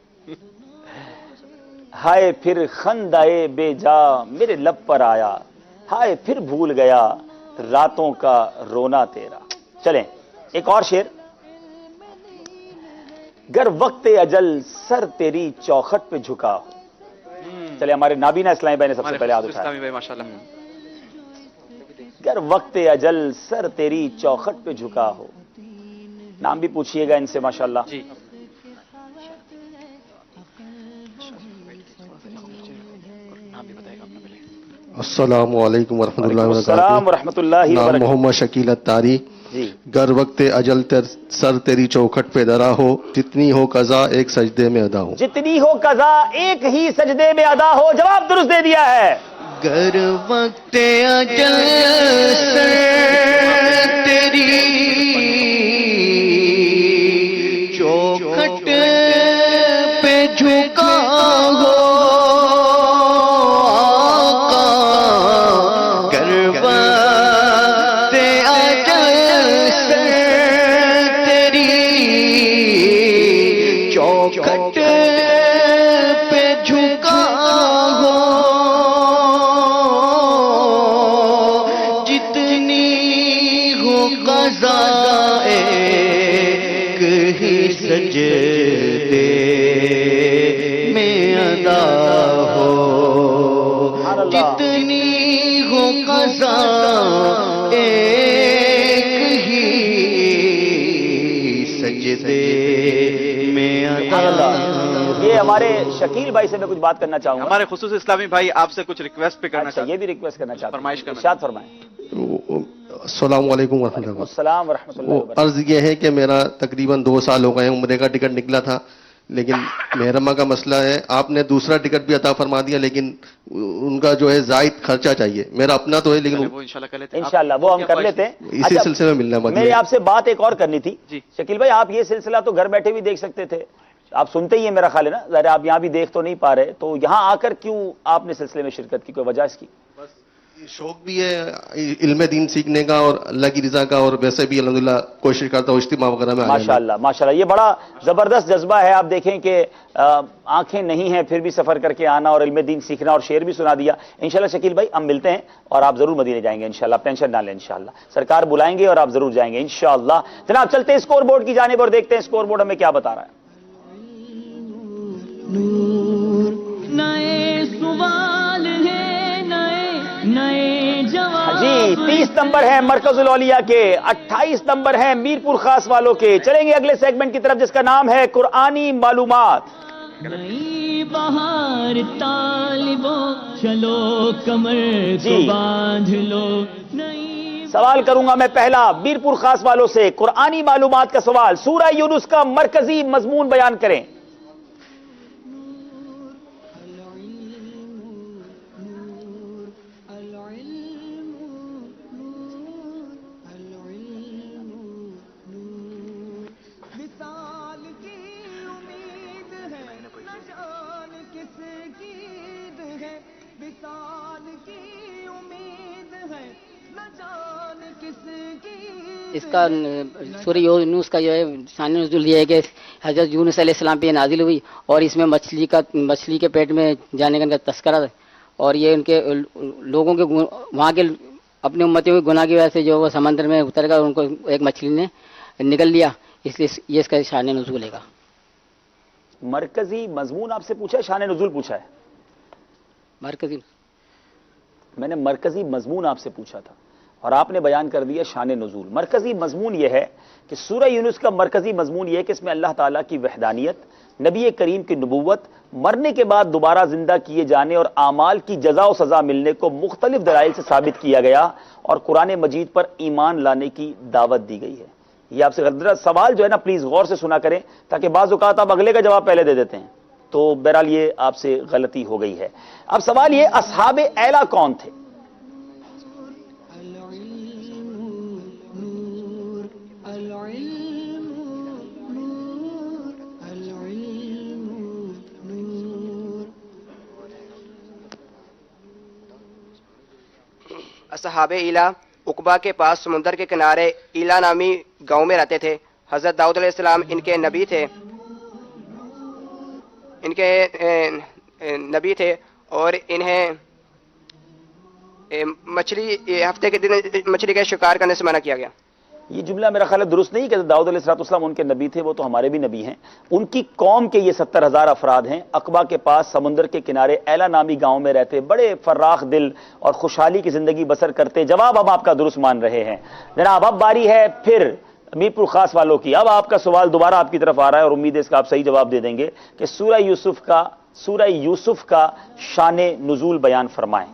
ہائے پھر خندائے بے جا میرے لب پر آیا. ہائے پھر بھول گیا راتوں کا رونا تیرا. چلیں ایک اور شعر. گر وقت اجل سر تیری چوکھٹ پہ جھکا ہو. چلے ہمارے نابینا اسلامی بھائی نے سب سے پہلے ہاتھ اٹھایا. اسلامی بھائی ماشاءاللہ. گر وقت اجل سر تیری چوکھٹ پہ جھکا ہو. نام بھی پوچھئے گا ان سے ماشاءاللہ. جی. السلام علیکم ورحمۃ اللہ وبرکاتہ. السلام ورحمۃ اللہ نام وبرکاتہ. محمد شکیل اتاری. جی. گر وقت اجل سر تیری چوکھٹ پہ درا ہو. جتنی ہو قضا ایک سجدے میں ادا ہو. جتنی ہو قضا ایک ہی سجدے میں ادا ہو. جواب درست دے دیا ہے. گر وقت اجل سر تیری چوکھٹ پہ جھکا ہو. جتنی ہو قضا ایک ہی سجدے میں ادا. یہ ہمارے شکیل بھائی سے میں کچھ بات کرنا چاہوں گا. ہمارے خصوصی اسلامی بھائی آپ سے کچھ ریکویسٹ پہ کرنا چاہتے ہیں. یہ بھی ریکویسٹ کرنا چاہتا ہوں. فرمائش کرنا. ارشاد فرمائیں. السلام علیکم ورحمۃ اللہ. السلام ورحمۃ اللہ وبرکاتہ. عرض یہ ہے کہ میرا تقریباً 2 سال ہو گئے ہیں. عمرے کا ٹکٹ نکلا تھا لیکن محرمہ کا مسئلہ ہے. آپ نے دوسرا ٹکٹ بھی عطا فرما دیا لیکن ان کا جو ہے زائد خرچہ چاہیے. میرا اپنا تو ہے لیکن انشاءاللہ وہ ہم کر لیتے ہیں. اسی سلسلے میں ملنا ہے. میری آپ سے بات ایک اور کرنی تھی. شکیل بھائی آپ یہ سلسلہ تو گھر بیٹھے بھی دیکھ سکتے تھے. آپ سنتے ہی ہیں میرا خیال ہے نا. ظاہر آپ یہاں بھی دیکھ تو نہیں پا رہے, تو یہاں آ کر کیوں آپ نے سلسلے میں شرکت کی؟ کوئی وجہ اس کی؟ شوق بھی ہے علم دین سیکھنے کا اور اللہ کی رضا کا, اور ویسے بھی الحمدللہ کوشش کرتا ہوں اجتماع وغیرہ میں. ماشاءاللہ ماشاءاللہ یہ بڑا زبردست جذبہ ہے. آپ دیکھیں کہ آنکھیں نہیں ہیں پھر بھی سفر کر کے آنا اور علم دین سیکھنا, اور شعر بھی سنا دیا. انشاءاللہ شکیل بھائی ہم ملتے ہیں اور آپ ضرور مدینے جائیں گے انشاءاللہ. آپ ٹینشن نہ لیں, انشاءاللہ سرکار بلائیں گے اور آپ ضرور جائیں گے انشاءاللہ. جناب چلتے ہیں اسکور بورڈ کی جانب اور دیکھتے ہیں اسکور بورڈ ہمیں کیا بتا رہا ہے. نئے سوال ہے نئے جواب. جی 30 نمبر ہے مرکز الاولیاء کے, 28 نمبر ہے میرپور خاص والوں کے. چلیں گے اگلے سیگمنٹ کی طرف جس کا نام ہے قرآنی معلومات. نئی بہار طالبوں چلو کمر کو باندھ لو. سوال کروں گا میں پہلا میرپور خاص والوں سے. قرآنی معلومات کا سوال, سورہ یونس کا مرکزی مضمون بیان کریں. اس کا سورہ یونس کا جو ہے شان نزول یہ ہے کہ حضرت یونس علیہ السلام پہ یہ نازل ہوئی اور اس میں مچھلی کے پیٹ میں جانے کا ان کا تذکرہ ہے اور یہ ان کے لوگوں کے وہاں کے اپنے امتیوں کے گناہ کی وجہ سے جو وہ سمندر میں اتر گیا ان کو ایک مچھلی نے نگل لیا، اس لیے یہ اس کا شان نزول ہے گا۔ مرکزی مضمون آپ سے پوچھا ہے، شان نزول پوچھا ہے؟ مرکزی میں نے مرکزی مضمون آپ سے پوچھا تھا اور آپ نے بیان کر دیا شان نزول۔ مرکزی مضمون یہ ہے کہ سورہ یونس کا مرکزی مضمون یہ ہے کہ اس میں اللہ تعالیٰ کی وحدانیت، نبی کریم کی نبوت، مرنے کے بعد دوبارہ زندہ کیے جانے اور اعمال کی جزا و سزا ملنے کو مختلف دلائل سے ثابت کیا گیا اور قرآن مجید پر ایمان لانے کی دعوت دی گئی ہے۔ یہ آپ سے سوال جو ہے نا پلیز غور سے سنا کریں تاکہ بعض اوقات آپ اگلے کا جواب پہلے دے دیتے ہیں، تو بہرحال یہ آپ سے غلطی ہو گئی ہے۔ اب سوال یہ اصحاب اعلیٰ کون تھے؟ اصحاب ایلا عقبہ کے پاس سمندر کے کنارے ایلا نامی گاؤں میں رہتے تھے۔ حضرت داؤد علیہ السلام ان کے نبی تھے اور انہیں ہفتے کے دن مچھلی کا شکار کرنے سے منع کیا گیا۔ یہ جملہ میرا خیال ہے درست نہیں کہ داؤد علیہ السلام ان کے نبی تھے، وہ تو ہمارے بھی نبی ہیں۔ ان کی قوم کے یہ 70,000 افراد ہیں، عقبہ کے پاس سمندر کے کنارے ایلا نامی گاؤں میں رہتے، بڑے فراخ دل اور خوشحالی کی زندگی بسر کرتے۔ جواب ہم آپ کا درست مان رہے ہیں جناب۔ اب باری ہے پھر میر پور خاص والوں کی۔ اب آپ کا سوال دوبارہ آپ کی طرف آ رہا ہے اور امید ہے اس کا آپ صحیح جواب دے دیں گے کہ سورہ یوسف کا شان نزول بیان فرمائیں۔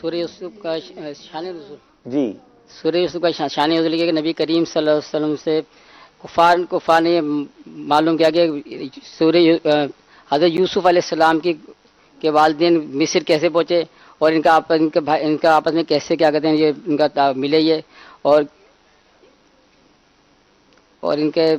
سورہ یوسف کا شان نزول جی، سورہ یوسف کا شان نزول یہ کہ نبی کریم صلی اللہ علیہ وسلم سے کفار نے معلوم کیا کہ حضرت یوسف علیہ السلام کے والدین مصر کیسے پہنچے اور ان کا آپس میں کیسے کیا کہتے ہیں یہ ان کا ملے یہ اور ان کے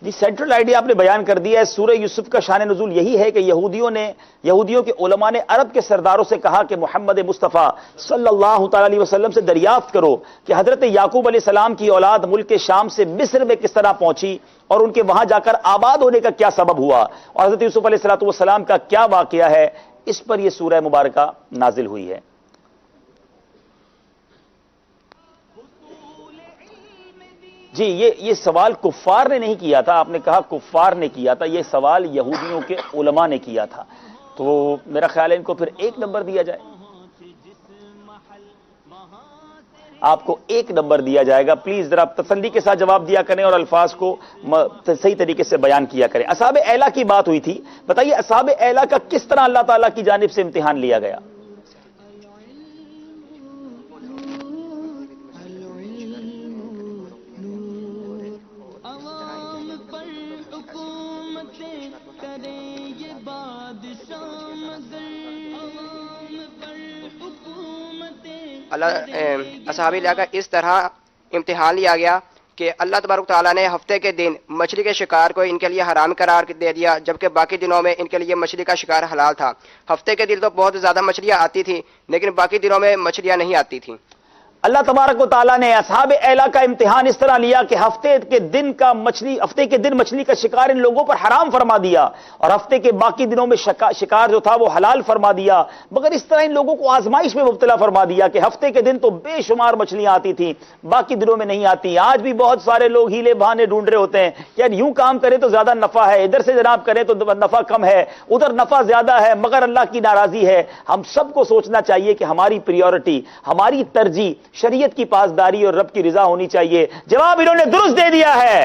جی سینٹرل آئیڈیا آپ نے بیان کر دیا ہے۔ سورہ یوسف کا شان نزول یہی ہے کہ یہودیوں کے علماء نے عرب کے سرداروں سے کہا کہ محمد مصطفیٰ صلی اللہ تعالی علیہ وسلم سے دریافت کرو کہ حضرت یعقوب علیہ السلام کی اولاد ملک شام سے مصر میں کس طرح پہنچی اور ان کے وہاں جا کر آباد ہونے کا کیا سبب ہوا اور حضرت یوسف علیہ السلام کا کیا واقعہ ہے، اس پر یہ سورہ مبارکہ نازل ہوئی ہے۔ جی یہ سوال کفار نے نہیں کیا تھا، آپ نے کہا کفار نے کیا تھا، یہ سوال یہودیوں کے علماء نے کیا تھا، تو میرا خیال ہے ان کو پھر 1 نمبر دیا جائے، آپ کو 1 نمبر دیا جائے گا۔ پلیز ذرا تسلی کے ساتھ جواب دیا کریں اور الفاظ کو صحیح طریقے سے بیان کیا کریں۔ اصحاب اعلیٰ کی بات ہوئی تھی، بتائیے اصحاب اعلیٰ کا کس طرح اللہ تعالیٰ کی جانب سے امتحان لیا گیا؟ اصحاب ایلا کا اس طرح امتحان لیا گیا کہ اللہ تبارک تعالیٰ نے ہفتے کے دن مچھلی کے شکار کو ان کے لیے حرام قرار دے دیا، جبکہ باقی دنوں میں ان کے لیے مچھلی کا شکار حلال تھا۔ ہفتے کے دن تو بہت زیادہ مچھلیاں آتی تھیں لیکن باقی دنوں میں مچھلیاں نہیں آتی تھیں۔ اللہ تبارک و تعالیٰ نے اصحاب اعلیٰ کا امتحان اس طرح لیا کہ ہفتے کے دن مچھلی کا شکار ان لوگوں پر حرام فرما دیا اور ہفتے کے باقی دنوں میں شکار جو تھا وہ حلال فرما دیا، مگر اس طرح ان لوگوں کو آزمائش میں مبتلا فرما دیا کہ ہفتے کے دن تو بے شمار مچھلیاں آتی تھیں، باقی دنوں میں نہیں آتی۔ آج بھی بہت سارے لوگ ہیلے بہانے ڈھونڈ رہے ہوتے ہیں، یار یوں کام کریں تو زیادہ نفع ہے، ادھر سے جناب کریں تو نفع کم ہے، ادھر نفع زیادہ ہے، مگر اللہ کی ناراضی ہے۔ ہم سب کو سوچنا چاہیے کہ ہماری پریورٹی، ہماری ترجیح شریعت کی پاسداری اور رب کی رضا ہونی چاہیے۔ جواب انہوں نے درست دے دیا ہے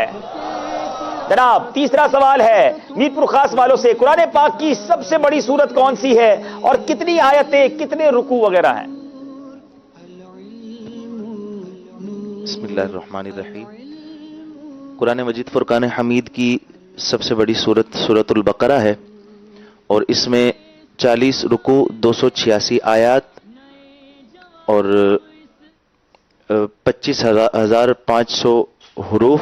جناب۔ تیسرا سوال ہے میر پور خاص والوں سے، قرآن پاک کی سب سے بڑی سورت کون سی ہے اور کتنی آیتیں، کتنے رکوع وغیرہ ہیں؟ بسم اللہ الرحمن الرحیم۔ قرآن مجید فرقان حمید کی سب سے بڑی سورت سورۃ البقرہ ہے اور اس میں 40 رکوع، 286 آیات اور 25,500 حروف،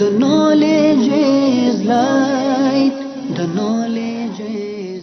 The knowledge is light, the knowledge is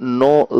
9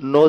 9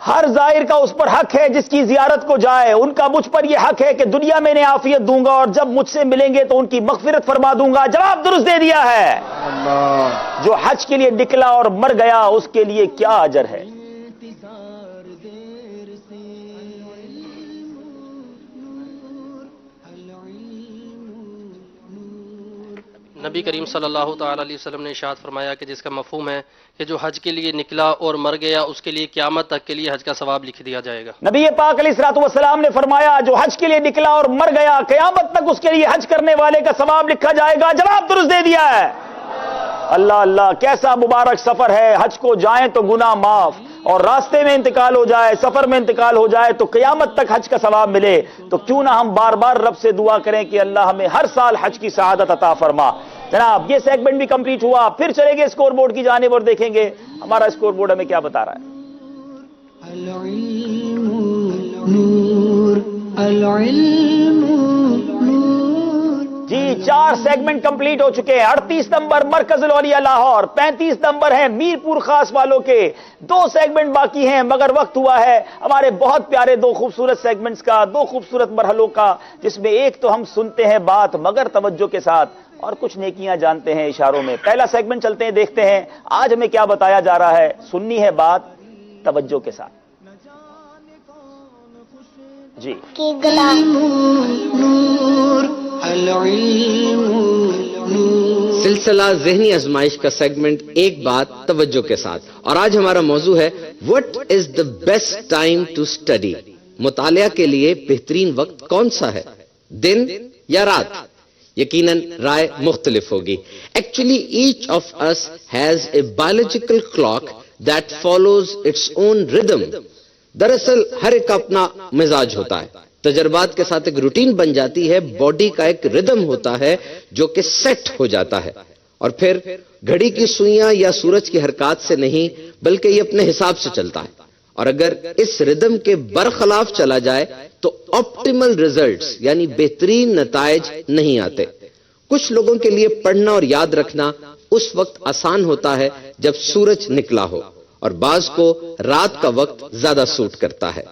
ہر زائر کا اس پر حق ہے جس کی زیارت کو جائے. ان کا مجھ پر یہ حق ہے کہ دنیا میں انہیں عافیت دوں گا اور جب مجھ سے ملیں گے تو ان کی مغفرت فرما دوں گا. جواب درست دے دیا ہے. جو حج کے لیے نکلا اور مر گیا اس کے لیے کیا اجر ہے؟ نبی کریم صلی اللہ تعالی علیہ وسلم نے ارشاد فرمایا کہ جس کا مفہوم ہے کہ جو حج کے لیے نکلا اور مر گیا اس کے لیے قیامت تک کے لیے حج کا ثواب لکھ دیا جائے گا. نبی پاک علیہ الصلوۃ والسلام نے فرمایا جو حج کے لیے نکلا اور مر گیا قیامت تک اس کے لیے حج کرنے والے کا ثواب لکھا جائے گا. جواب درست دے دیا ہے. اللہ اللہ، کیسا مبارک سفر ہے. حج کو جائیں تو گناہ معاف، اور راستے میں انتقال ہو جائے، سفر میں انتقال ہو جائے تو قیامت تک حج کا ثواب ملے. تو کیوں نہ ہم بار بار رب سے دعا کریں کہ اللہ ہمیں ہر سال حج کی سعادت عطا فرما. جناب یہ سیگمنٹ بھی کمپلیٹ ہوا. پھر چلیں گے اسکور بورڈ کی جانب اور دیکھیں گے ہمارا اسکور بورڈ ہمیں کیا بتا رہا ہے. جی 4 سیگمنٹ کمپلیٹ ہو چکے ہیں. 38 نمبر مرکز الاولیاء لاہور، 35 نمبر ہیں میر پور خاص والوں کے. 2 سیگمنٹ باقی ہیں مگر وقت ہوا ہے ہمارے بہت پیارے 2 خوبصورت سیگمنٹس کا، 2 خوبصورت مرحلوں کا، جس میں ایک تو ہم سنتے ہیں بات مگر توجہ کے ساتھ اور کچھ نیکیاں جانتے ہیں اشاروں میں. پہلا سیگمنٹ چلتے ہیں، دیکھتے ہیں آج ہمیں کیا بتایا جا رہا ہے. سننی ہے بات توجہ کے ساتھ. جی سلسلہ ذہنی آزمائش کا سیگمنٹ ایک بات توجہ کے ساتھ، اور آج ہمارا موضوع ہے what is the best time to study. مطالعہ کے لیے بہترین وقت کون سا ہے، دن یا رات؟ یقیناً رائے مختلف ہوگی. Actually each of us has a biological clock that follows its own rhythm. دراصل ہر ایک کا اپنا مزاج ہوتا ہے. تجربات کے ساتھ ایک روٹین بن جاتی ہے، باڈی کا ایک ردم ہوتا ہے جو کہ سیٹ ہو جاتا ہے، اور پھر گھڑی کی سوئیاں یا سورج کی حرکات سے نہیں بلکہ یہ اپنے حساب سے چلتا ہے. اور اگر اس ردم کے برخلاف چلا جائے تو آپٹیمل ریزلٹس یعنی بہترین نتائج نہیں آتے. کچھ لوگوں کے لیے پڑھنا اور یاد رکھنا اس وقت آسان ہوتا ہے جب سورج نکلا ہو، اور بعض کو رات کا وقت زیادہ سوٹ کرتا ہے.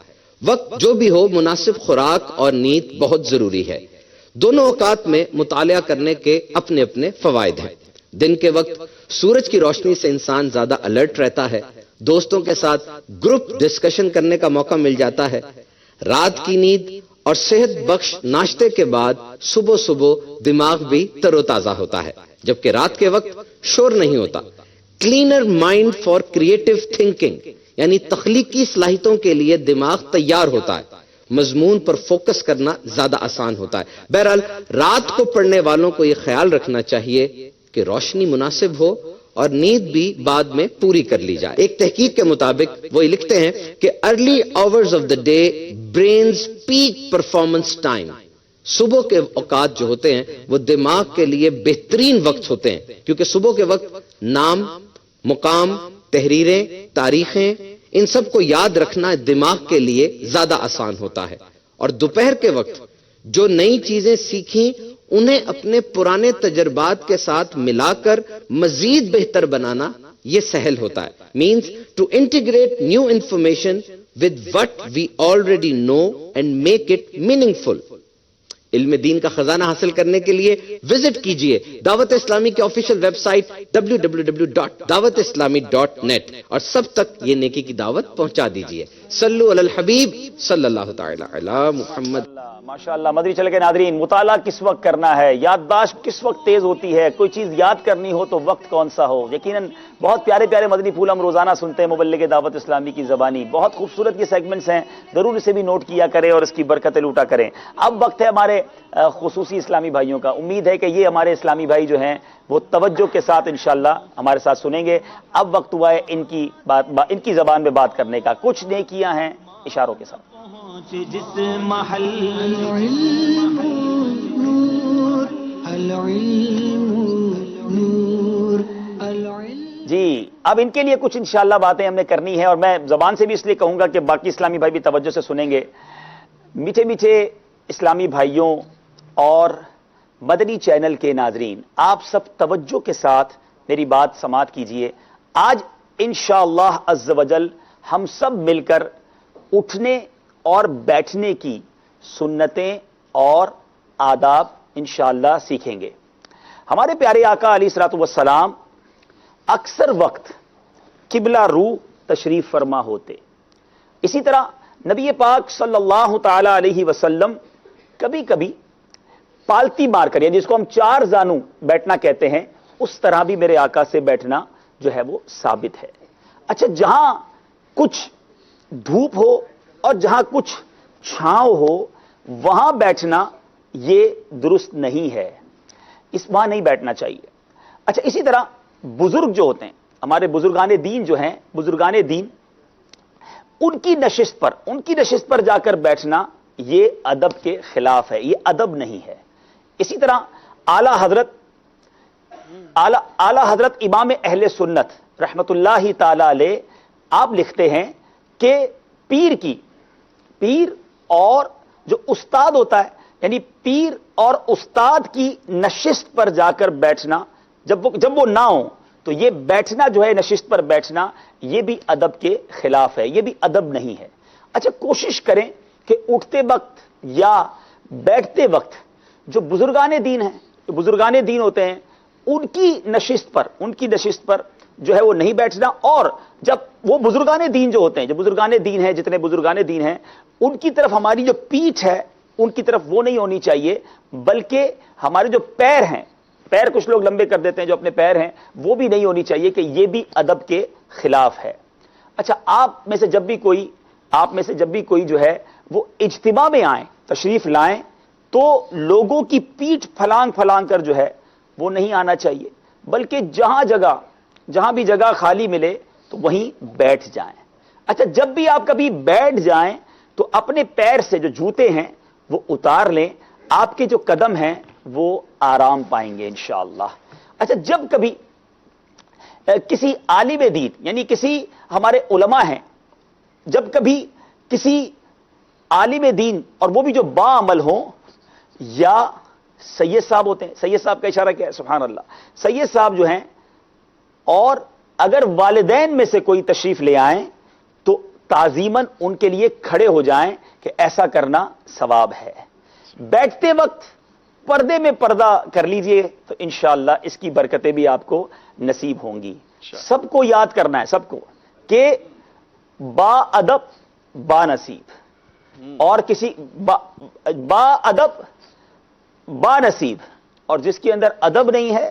وقت جو بھی ہو، مناسب خوراک اور نیند بہت ضروری ہے. دونوں اوقات میں مطالعہ کرنے کے اپنے اپنے فوائد ہیں. دن کے وقت سورج کی روشنی سے انسان زیادہ الرٹ رہتا ہے، دوستوں کے ساتھ گروپ ڈسکشن کرنے کا موقع مل جاتا ہے. رات کی نیند اور صحت بخش ناشتے کے بعد صبح صبح دماغ بھی تر و تازہ ہوتا ہے، جبکہ رات کے وقت شور نہیں ہوتا. Cleaner mind for creative thinking یعنی تخلیقی صلاحیتوں کے لیے دماغ تیار ہوتا ہے. مضمون پر فوکس کرنا زیادہ آسان ہوتا ہے. بہرحال رات کو پڑھنے والوں کو یہ خیال رکھنا چاہیے کہ روشنی مناسب ہو اور نیند بھی بعد میں پوری کر لی جائے. ایک تحقیق کے مطابق وہ لکھتے ہیں کہ early hours of the day brains peak performance time. صبح کے اوقات جو ہوتے ہیں وہ دماغ کے لیے بہترین وقت ہوتے ہیں، کیونکہ صبح کے وقت نام، مقام، تحریریں، تاریخیں، ان سب کو یاد رکھنا دماغ کے لیے زیادہ آسان ہوتا ہے. اور دوپہر کے وقت جو نئی چیزیں سیکھیں انہیں اپنے پرانے تجربات کے ساتھ ملا کر مزید بہتر بنانا یہ سہل ہوتا ہے. Means to integrate new information with what we already know and make it meaningful. علم دین کا خزانہ حاصل کرنے کے لیے وزٹ کیجئے دعوت اسلامی کی آفیشیل ویب سائٹ www.dawatislami.net اور سب تک یہ نیکی کی دعوت پہنچا دیجئے. صلو علی الحبیب صلی اللہ تعالی علی محمد. ماشاءاللہ. مدری چل کے ناظرین، مطالعہ کس وقت کرنا ہے، یادداشت کس وقت تیز ہوتی ہے، کوئی چیز یاد کرنی ہو تو وقت کون سا ہو. یقیناً بہت پیارے پیارے مدنی پھول ہم روزانہ سنتے ہیں مبلغ دعوت اسلامی کی زبانی. بہت خوبصورت یہ سیگمنٹس ہیں، ضرور اسے بھی نوٹ کیا کریں اور اس کی برکتیں لوٹا کریں. اب وقت ہے ہمارے خصوصی اسلامی بھائیوں کا. امید ہے کہ یہ ہمارے اسلامی بھائی جو ہیں وہ توجہ کے ساتھ انشاءاللہ ہمارے ساتھ سنیں گے. اب وقت ہوا ہے ان کی زبان میں بات کرنے کا. کچھ نیکیاں ہیں اشاروں کے ساتھ. جس محل جی اب ان کے لیے کچھ انشاءاللہ باتیں ہم نے کرنی ہے، اور میں زبان سے بھی اس لیے کہوں گا کہ باقی اسلامی بھائی بھی توجہ سے سنیں گے. میٹھے میٹھے اسلامی بھائیوں اور مدنی چینل کے ناظرین، آپ سب توجہ کے ساتھ میری بات سماعت کیجئے. آج انشاءاللہ عز و جل ہم سب مل کر اٹھنے اور بیٹھنے کی سنتیں اور آداب انشاءاللہ سیکھیں گے. ہمارے پیارے آقا علیہ الصلوۃ والسلام اکثر وقت قبلہ رو تشریف فرما ہوتے. اسی طرح نبی پاک صلی اللہ تعالی علیہ وسلم کبھی کبھی پالتی مار کر، یعنی جس کو ہم چار زانو بیٹھنا کہتے ہیں، اس طرح بھی میرے آقا سے بیٹھنا جو ہے وہ ثابت ہے. اچھا، جہاں کچھ دھوپ ہو اور جہاں کچھ چھاؤں ہو وہاں بیٹھنا یہ درست نہیں ہے، وہاں نہیں بیٹھنا چاہیے. اچھا، اسی طرح بزرگ جو ہوتے ہیں، ہمارے بزرگان دین جو ہیں، بزرگان دین، ان کی نشست پر جا کر بیٹھنا یہ ادب کے خلاف ہے، یہ ادب نہیں ہے. اسی طرح اعلی حضرت امام اہل سنت رحمت اللہ تعالی علیہ آپ لکھتے ہیں کہ پیر اور جو استاد ہوتا ہے، یعنی پیر اور استاد کی نشست پر جا کر بیٹھنا، جب وہ نہ ہو تو یہ بیٹھنا جو ہے، نشست پر بیٹھنا، یہ بھی ادب کے خلاف ہے، یہ بھی ادب نہیں ہے. اچھا، کوشش کریں کہ اٹھتے وقت یا بیٹھتے وقت جو بزرگان دین ہیں، جو بزرگان دین ہوتے ہیں، ان کی نشست پر جو ہے وہ نہیں بیٹھنا. اور جب وہ بزرگان دین جو ہوتے ہیں، جو بزرگان دین ہیں، جتنے بزرگان دین ہیں، ان کی طرف ہماری جو پیٹھ ہے، ان کی طرف وہ نہیں ہونی چاہیے، بلکہ ہمارے جو پیر ہیں، پیر کچھ لوگ لمبے کر دیتے ہیں، جو اپنے پیر ہیں وہ بھی نہیں ہونی چاہیے، کہ یہ بھی ادب کے خلاف ہے. اچھا، آپ میں سے جب بھی کوئی جو ہے وہ اجتماع میں آئیں، تشریف لائیں، تو لوگوں کی پیٹھ پھلانگ کر جو ہے وہ نہیں آنا چاہیے، بلکہ جہاں بھی جگہ خالی ملے تو وہیں بیٹھ جائیں. اچھا، جب بھی آپ کبھی بیٹھ جائیں تو اپنے پیر سے جو جوتے ہیں وہ اتار لیں، آپ کے جو قدم ہیں وہ آرام پائیں گے انشاءاللہ. اچھا، جب کبھی کسی عالم دین، یعنی کسی ہمارے علماء ہیں، جب کبھی کسی عالم دین، اور وہ بھی جو باعمل ہوں، یا سید صاحب ہوتے ہیں، سید صاحب کا اشارہ کیا ہے؟ سبحان اللہ، سید صاحب جو ہیں، اور اگر والدین میں سے کوئی تشریف لے آئیں تو تعظیماً ان کے لیے کھڑے ہو جائیں کہ ایسا کرنا ثواب ہے. بیٹھتے وقت پردے میں پردہ کر لیجئے تو انشاءاللہ اس کی برکتیں بھی آپ کو نصیب ہوں گی. سب کو یاد کرنا ہے، سب کو، کہ با ادب با نصیب، اور کسی با ادب با نصیب، اور جس کے اندر ادب نہیں ہے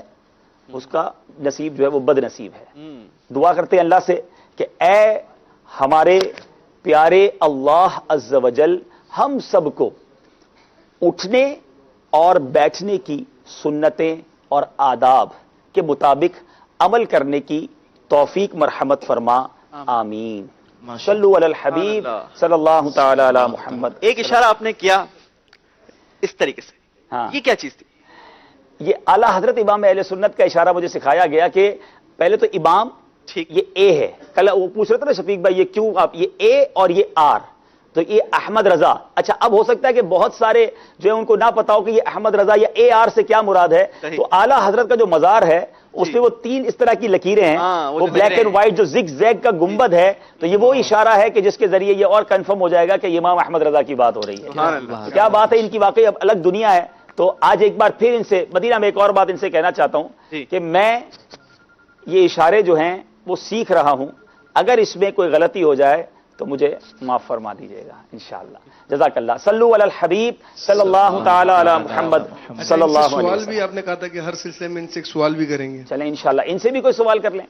اس کا نصیب جو ہے وہ بد نصیب ہے. دعا کرتے ہیں اللہ سے کہ اے ہمارے پیارے اللہ عز و جل ہم سب کو اٹھنے اور بیٹھنے کی سنتیں اور آداب کے مطابق عمل کرنے کی توفیق مرحمت فرما. آمین. صلو علی الحبیب صلی اللہ تعالی علی محمد. ایک اشارہ آپ نے کیا اس طریقے سے، یہ کیا چیز تھی؟ یہ اعلیٰ حضرت امام اہل سنت کا اشارہ مجھے سکھایا گیا کہ پہلے تو امام یہ اے ہے. کل وہ پوچھ رہے تھے نا شفیق بھائی، یہ کیوں آپ یہ اے اور یہ آر، تو یہ احمد رضا. اچھا، اب ہو سکتا ہے کہ بہت سارے جو ہے ان کو نہ پتا ہو کہ یہ احمد رضا یا اے آر سے کیا مراد ہے. تو اعلیٰ حضرت کا جو مزار ہے اس پہ وہ 3 اس طرح کی لکیریں ہیں، وہ بلیک اینڈ وائٹ جو زگ زیگ کا گنبد ہے، تو یہ وہ اشارہ ہے کہ جس کے ذریعے یہ اور کنفرم ہو جائے گا کہ امام احمد رضا کی بات ہو رہی ہے. کیا بات ہے ان کی، واقعی اب الگ دنیا ہے. تو آج ایک بار پھر ان سے مدینہ میں ایک اور بات ان سے کہنا چاہتا ہوں کہ میں یہ اشارے جو ہیں وہ سیکھ رہا ہوں، اگر اس میں کوئی غلطی ہو جائے تو مجھے معاف فرما دیجیے گا انشاءاللہ. جزاک اللہ. صلو علی الحبیب صلی اللہ تعالی علی محمد صلی اللہ علیہ وسلم. سوال بھی آپ نے کہا تھا کہ ہر سلسلے میں ان سے ایک سوال بھی کریں گے. چلیں انشاءاللہ ان سے بھی کوئی سوال کر لیں،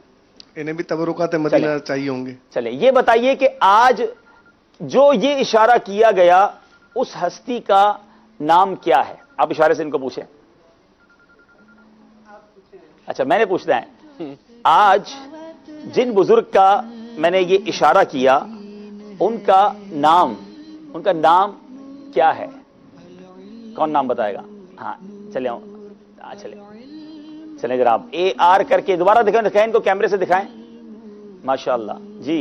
انہیں بھی تبرکات مدینہ چاہیے ہوں گے. چلیں یہ بتائیے کہ آج جو یہ اشارہ کیا گیا اس ہستی کا نام کیا ہے؟ آپ اشارے سے ان کو پوچھیں. اچھا، میں نے پوچھنا ہے، آج جن بزرگ کا میں نے یہ اشارہ کیا ان کا نام کیا ہے؟ کون نام بتائے گا؟ ہاں چلیں جناب، اے آر کر کے دوبارہ دکھائیں ان کو، کیمرے سے دکھائیں. ماشاءاللہ جی،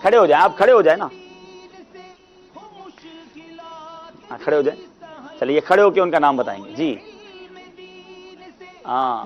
کھڑے ہو جائیں، آپ کھڑے ہو جائیں نا، ہاں کھڑے ہو جائیں. چلیے کھڑے ہو کے ان کا نام بتائیں گے. جی ہاں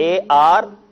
AR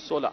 16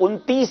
29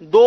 2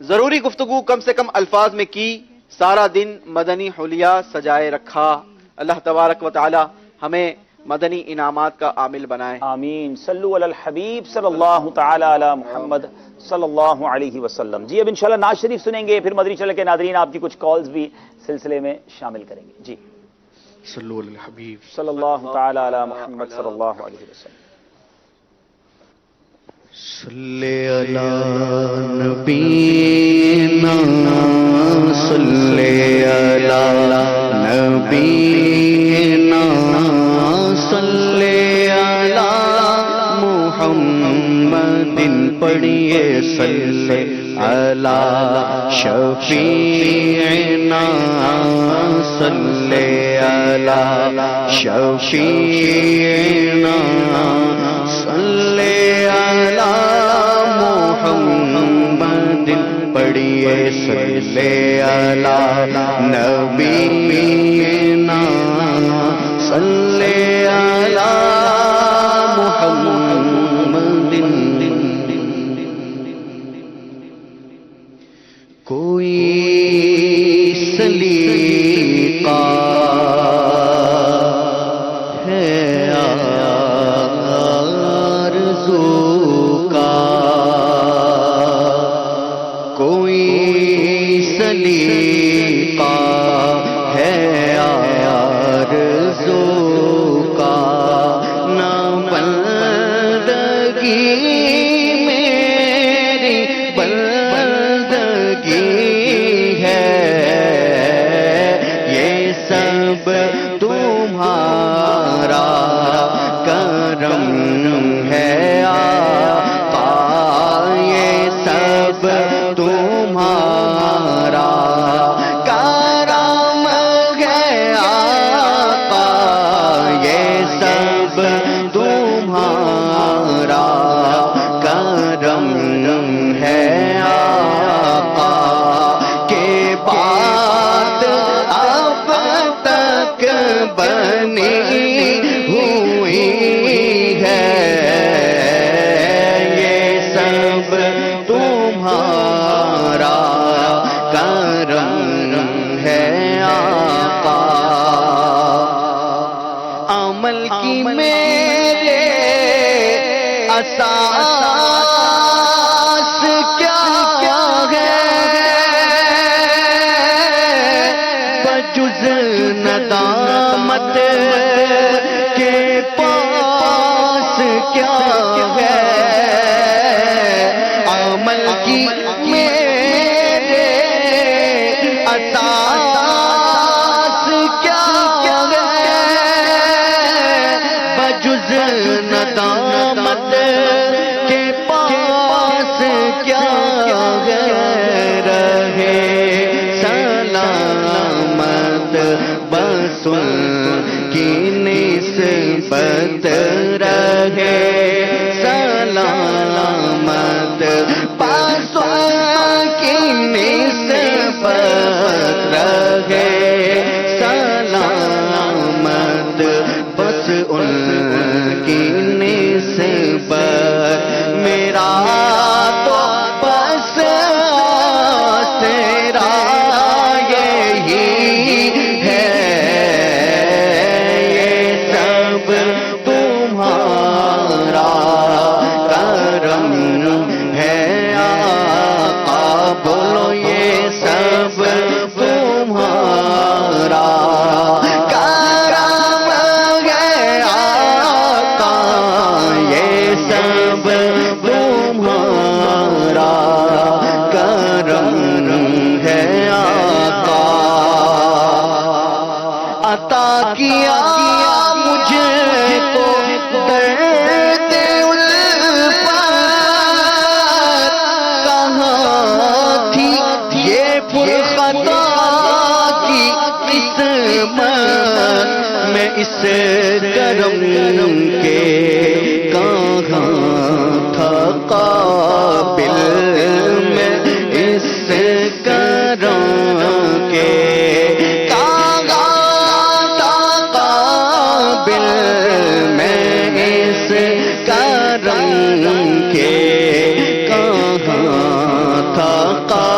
ضروری گفتگو کم سے کم الفاظ میں کی، سارا دن مدنی حلیہ سجائے رکھا. اللہ تبارک و تعالی ہمیں مدنی انعامات کا عامل بنائے. آمین. صلو علی الحبیب صلی اللہ تعالی علی محمد صلی اللہ علیہ وسلم. جی اب انشاءاللہ نعت شریف سنیں گے، پھر مدنی چینل کے ناظرین آپ کی کچھ کالز بھی سلسلے میں شامل کریں گے. جی صلو علی الحبیب صلی اللہ تعالی علی محمد صلی اللہ علیہ وسلم. صلی علی نبینا صلی علی نبینا صلی علی محمد پڑھیے صلی علی شفیعنا صلی علی شفیعنا صلی علی محمد پڑھیے صلی علی نبینا صلی علی محمد. کوئی سلیقہ ہے آرزو کا، کوئی سلیقہ ہے آرزو کا، نہ بندگی میری بندگی ہے، یہ سب تمہارا کرم ہے آقا، یہ سب تمہارا کرم ہے آقا، یہ سب تمہارا کرم ہے آقا، کہ بات اب تک بنی ہوئی ہے، یہ سب تمہارا کرم ہے آقا. عمل کی میرے اساس کیا کیا ہے، بجز ندامت کے پاس کیا ہے. عمل کی میرے اساس کیا کیا ہے، بجز ندامت کے پاس کیا ہے. رہے سلامت بس کی نسبت، رہے سلامت بس کی نسبت، رہے سلامت بس ان کی نسبت. میرا تو بس تیرا یہی ہے، یہ سب تمہارا کرم ہے آقا. بولو یہ سب تمہارا کرم ہے آقا، یہ سب تمہارا کرم ہے آقا. عطا کیا مجھے کو درد الفت، کہاں تھی یہ پرخطا کی قسمت، میں اس کرم کے کہاں تھا قابل، میں اس کرم کے کہاں تھا قابل، میں اس کرم کے کہاں تھا قابل.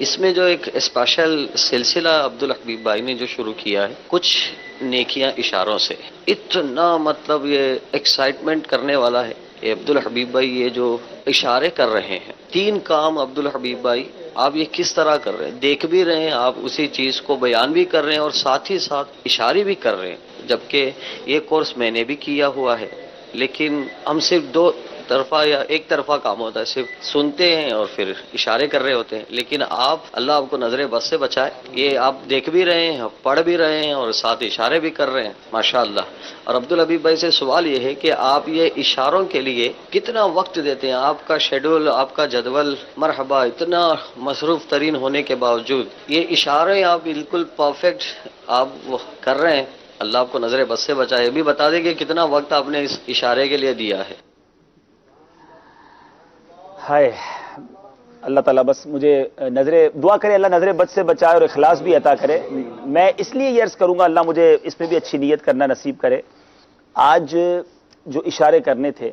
اس میں جو ایک اسپیشل سلسلہ عبدالحبیب بھائی نے جو شروع کیا ہے کچھ نیکیاں اشاروں سے، اتنا مطلب یہ ایکسائٹمنٹ کرنے والا ہے کہ عبدالحبیب بھائی یہ جو اشارے کر رہے ہیں 3 کام عبدالحبیب بھائی آپ یہ کس طرح کر رہے ہیں، دیکھ بھی رہے ہیں آپ اسی چیز کو بیان بھی کر رہے ہیں اور ساتھ ہی ساتھ اشارے بھی کر رہے ہیں، جبکہ یہ کورس میں نے بھی کیا ہوا ہے لیکن ہم صرف 2 طرفہ یا ایک طرفہ کام ہوتا ہے، صرف سنتے ہیں اور پھر اشارے کر رہے ہوتے ہیں، لیکن آپ اللہ آپ کو نظر بد سے بچائے، یہ آپ دیکھ بھی رہے ہیں، پڑھ بھی رہے ہیں اور ساتھ اشارے بھی کر رہے ہیں ماشاءاللہ۔ اور عبدالحبیب بھائی سے سوال یہ ہے کہ آپ یہ اشاروں کے لیے کتنا وقت دیتے ہیں؟ آپ کا شیڈول، آپ کا جدول مرحبا اتنا مصروف ترین ہونے کے باوجود یہ اشارے آپ بالکل پرفیکٹ آپ کر رہے ہیں، اللہ آپ کو نظر بد سے بچائے۔ یہ بھی بتا دیں کہ کتنا وقت آپ نے اس اشارے کے لیے دیا ہے۔ ہائے اللہ تعالیٰ بس مجھے دعا کرے اللہ نظر بد سے بچائے اور اخلاص بھی عطا کرے۔ میں اس لیے یہ عرض کروں گا اللہ مجھے اس میں بھی اچھی نیت کرنا نصیب کرے۔ آج جو اشارے کرنے تھے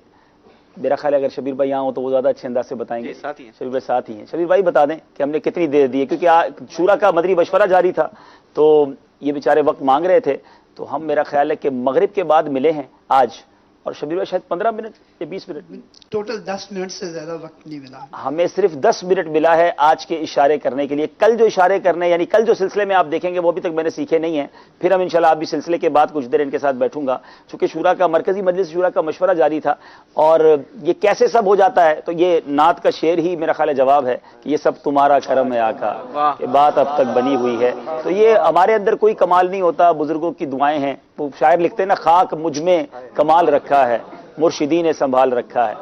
میرا خیال ہے اگر شبیر بھائی یہاں ہوں تو وہ زیادہ اچھے انداز سے بتائیں گے۔ شبیر بھائی ساتھ ہی ہیں، شبیر بھائی بتا دیں کہ ہم نے کتنی دیر دی ہے، کیونکہ شورا کا مدنی مشورہ جاری تھا تو یہ بیچارے وقت مانگ رہے تھے، تو ہم میرا خیال ہے کہ مغرب کے بعد ملے ہیں آج، اور شبیر بھائی شاید 15 منٹ یا 20 منٹ، ٹوٹل 10 منٹ سے زیادہ وقت نہیں ملا، ہمیں صرف 10 منٹ ملا ہے آج کے اشارے کرنے کے لیے۔ کل جو اشارے کرنے یعنی کل جو سلسلے میں آپ دیکھیں گے وہ ابھی تک میں نے سیکھے نہیں ہیں، پھر ہم انشاءاللہ ابھی سلسلے کے بعد کچھ دیر ان کے ساتھ بیٹھوں گا، چونکہ شورا کا مرکزی مجلس شورا کا مشورہ جاری تھا، اور یہ کیسے سب ہو جاتا ہے تو یہ نعت کا شعر ہی میرا خیال ہے جواب ہے کہ یہ سب تمہارا کرم ہے آقا، یہ بات اب تک بنی ہوئی ہے۔ تو یہ ہمارے اندر کوئی کمال نہیں ہوتا، بزرگوں کی دعائیں ہیں، وہ شاعر لکھتے ہیں نا، خاک مجھ میں کمال رکھا ہے مرشدی نے سنبھال رکھا ہے،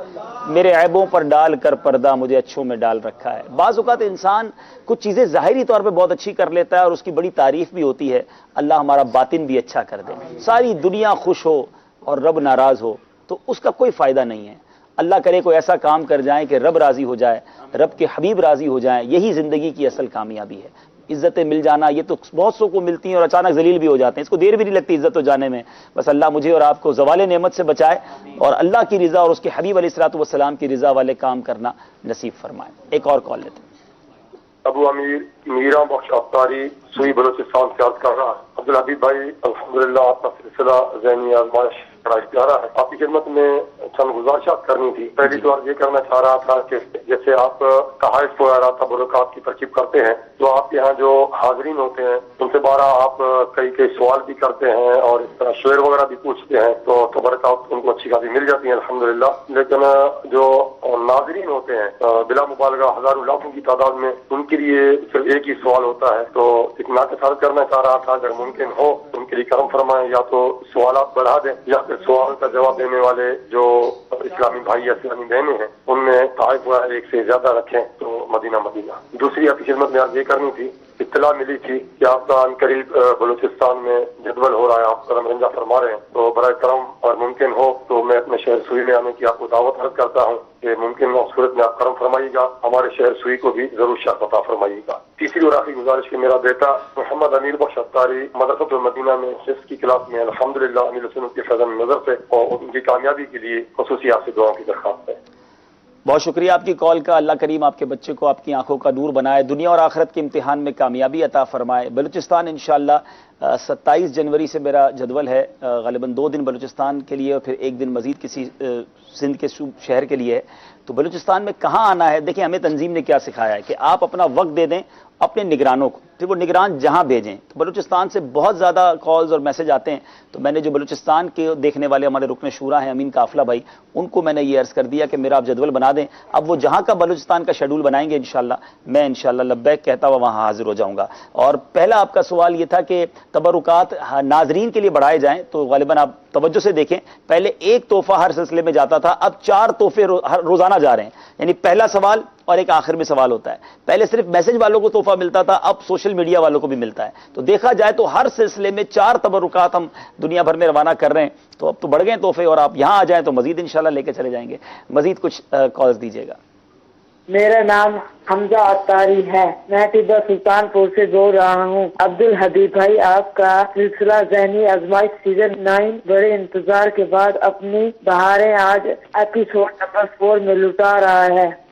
میرے عیبوں پر ڈال کر پردہ مجھے اچھوں میں ڈال رکھا ہے۔ بعض اوقات انسان کچھ چیزیں ظاہری طور پہ بہت اچھی کر لیتا ہے اور اس کی بڑی تعریف بھی ہوتی ہے، اللہ ہمارا باطن بھی اچھا کر دے۔ ساری دنیا خوش ہو اور رب ناراض ہو تو اس کا کوئی فائدہ نہیں ہے۔ اللہ کرے کوئی ایسا کام کر جائیں کہ رب راضی ہو جائے، رب کے حبیب راضی ہو جائیں، یہی زندگی کی اصل کامیابی ہے۔ عزتیں مل جانا یہ تو بہت سو کو ملتی ہیں اور اچانک ذلیل بھی ہو جاتے ہیں، اس کو دیر بھی نہیں لگتی عزت ہو جانے میں۔ بس اللہ مجھے اور آپ کو زوال نعمت سے بچائے اور اللہ کی رضا اور اس کے حبیب علیہ الصلوۃ والسلام کی رضا والے کام کرنا نصیب فرمائے۔ ایک اور کال لیتے ہیں۔ ابو امیر میرا بخش افطاری سوئی بلوچستان سے عرض کر رہا ہے۔ عبدالحبیب بھائی الحمدللہ آپ کا سلسلہ ذہنی آزمائش بڑا پیارا ہے، آپ کی خدمت میں چند گزارشات کرنی تھی۔ پہلی تو عرض یہ کرنا چاہ رہا تھا کہ جیسے آپ تحائف وغیرہ تبرکات کی ترکیب کرتے ہیں تو آپ کے یہاں جو حاضرین ہوتے ہیں ان سے بارہ آپ کئی سوال بھی کرتے ہیں اور اس طرح شعر وغیرہ بھی پوچھتے ہیں تو تبرکات ان کو اچھی خاصی مل جاتی ہیں الحمدللہ، لیکن جو ناظرین ہوتے ہیں بلا مبالغہ ہزاروں لاکھوں کی تعداد میں، ان کے لیے صرف ایک ہی سوال ہوتا ہے، تو ایک ناقص کرنا چاہ رہا تھا اگر ممکن ہو ان کے لیے کرم فرمائیں، یا تو سوالات بڑھا دیں یا پھر سوال کا جواب دینے والے جو اسلامی بھائی یا اسلامی بہنیں ہیں ان میں تحائف وغیرہ ایک سے زیادہ رکھیں تو مدینہ۔ دوسری آپ کی خدمت میں آج یہ کرنی تھی، اطلاع ملی تھی کہ آپ کا عنقریب بلوچستان میں جدول ہو رہا ہے، آپ قدم رنجہ فرما رہے ہیں، تو برائے کرم اور ممکن ہو تو میں اپنے شہر سوئی میں آنے کی آپ کو دعوت عرض کرتا ہوں کہ ممکن ہو صورت میں آپ کرم فرمائیے گا، ہمارے شہر سوئی کو بھی ضرور شرف عطا فرمائیے گا۔ تیسری اور آخری گزارش کہ میرا بیٹا محمد امیر بخش افطاری مدرسۃ المدینہ میں حفظ کی کلاس میں الحمدللہ امیر سنت کے فضل نظر سے، اور ان کی کامیابی کے لیے خصوصی آپ سے دعاؤں کی درخواست ہے۔ بہت شکریہ آپ کی کال کا، اللہ کریم آپ کے بچے کو آپ کی آنکھوں کا نور بنائے، دنیا اور آخرت کے امتحان میں کامیابی عطا فرمائے۔ بلوچستان انشاءاللہ 27 جنوری سے میرا جدول ہے، غالباً 2 دن بلوچستان کے لیے اور پھر 1 دن مزید کسی سندھ کے شہر کے لیے ہے۔ تو بلوچستان میں کہاں آنا ہے، دیکھیں ہمیں تنظیم نے کیا سکھایا ہے کہ آپ اپنا وقت دے دیں اپنے نگرانوں کو، پھر وہ نگران جہاں بھیجیں۔ تو بلوچستان سے بہت زیادہ کالز اور میسج آتے ہیں، تو میں نے جو بلوچستان کے دیکھنے والے ہمارے رکن شورا ہیں امین قافلہ بھائی، ان کو میں نے یہ عرض کر دیا کہ میرا آپ جدول بنا دیں، اب وہ جہاں کا بلوچستان کا شیڈول بنائیں گے انشاءاللہ میں انشاءاللہ لبیک کہتا ہوا وہاں حاضر ہو جاؤں گا۔ اور پہلا آپ کا سوال یہ تھا کہ تبرکات ناظرین کے لیے بڑھائے جائیں، تو غالباً آپ توجہ سے دیکھیں پہلے 1 تحفہ ہر سلسلے میں جاتا تھا، اب 4 تحفے روزانہ جا رہے ہیں، یعنی پہلا سوال اور ایک آخر میں سوال ہوتا ہے۔ پہلے صرف میسج والوں کو تحفہ ملتا تھا، اب سوشل میڈیا والوں کو بھی ملتا ہے، تو دیکھا جائے تو ہر سلسلے میں 4 تبرکات ہم دنیا بھر میں روانہ کر رہے ہیں، تو اب تو بڑھ گئے تحفے، اور آپ یہاں آ جائیں تو مزید انشاءاللہ لے کے چلے جائیں گے۔ مزید کچھ کالز دیجیے گا۔ میرا نام حمزہ عطاری ہے، میں ٹیبا سلطان پور سے بول رہا ہوں۔ عبدالحبیب بھائی آپ کا سلسلہ ذہنی آزمائش سیزن 9 بڑے انتظار کے بعد اپنی بہاریں آج ایپیسوڈ نمبر 4 میں لٹا رہا ہے۔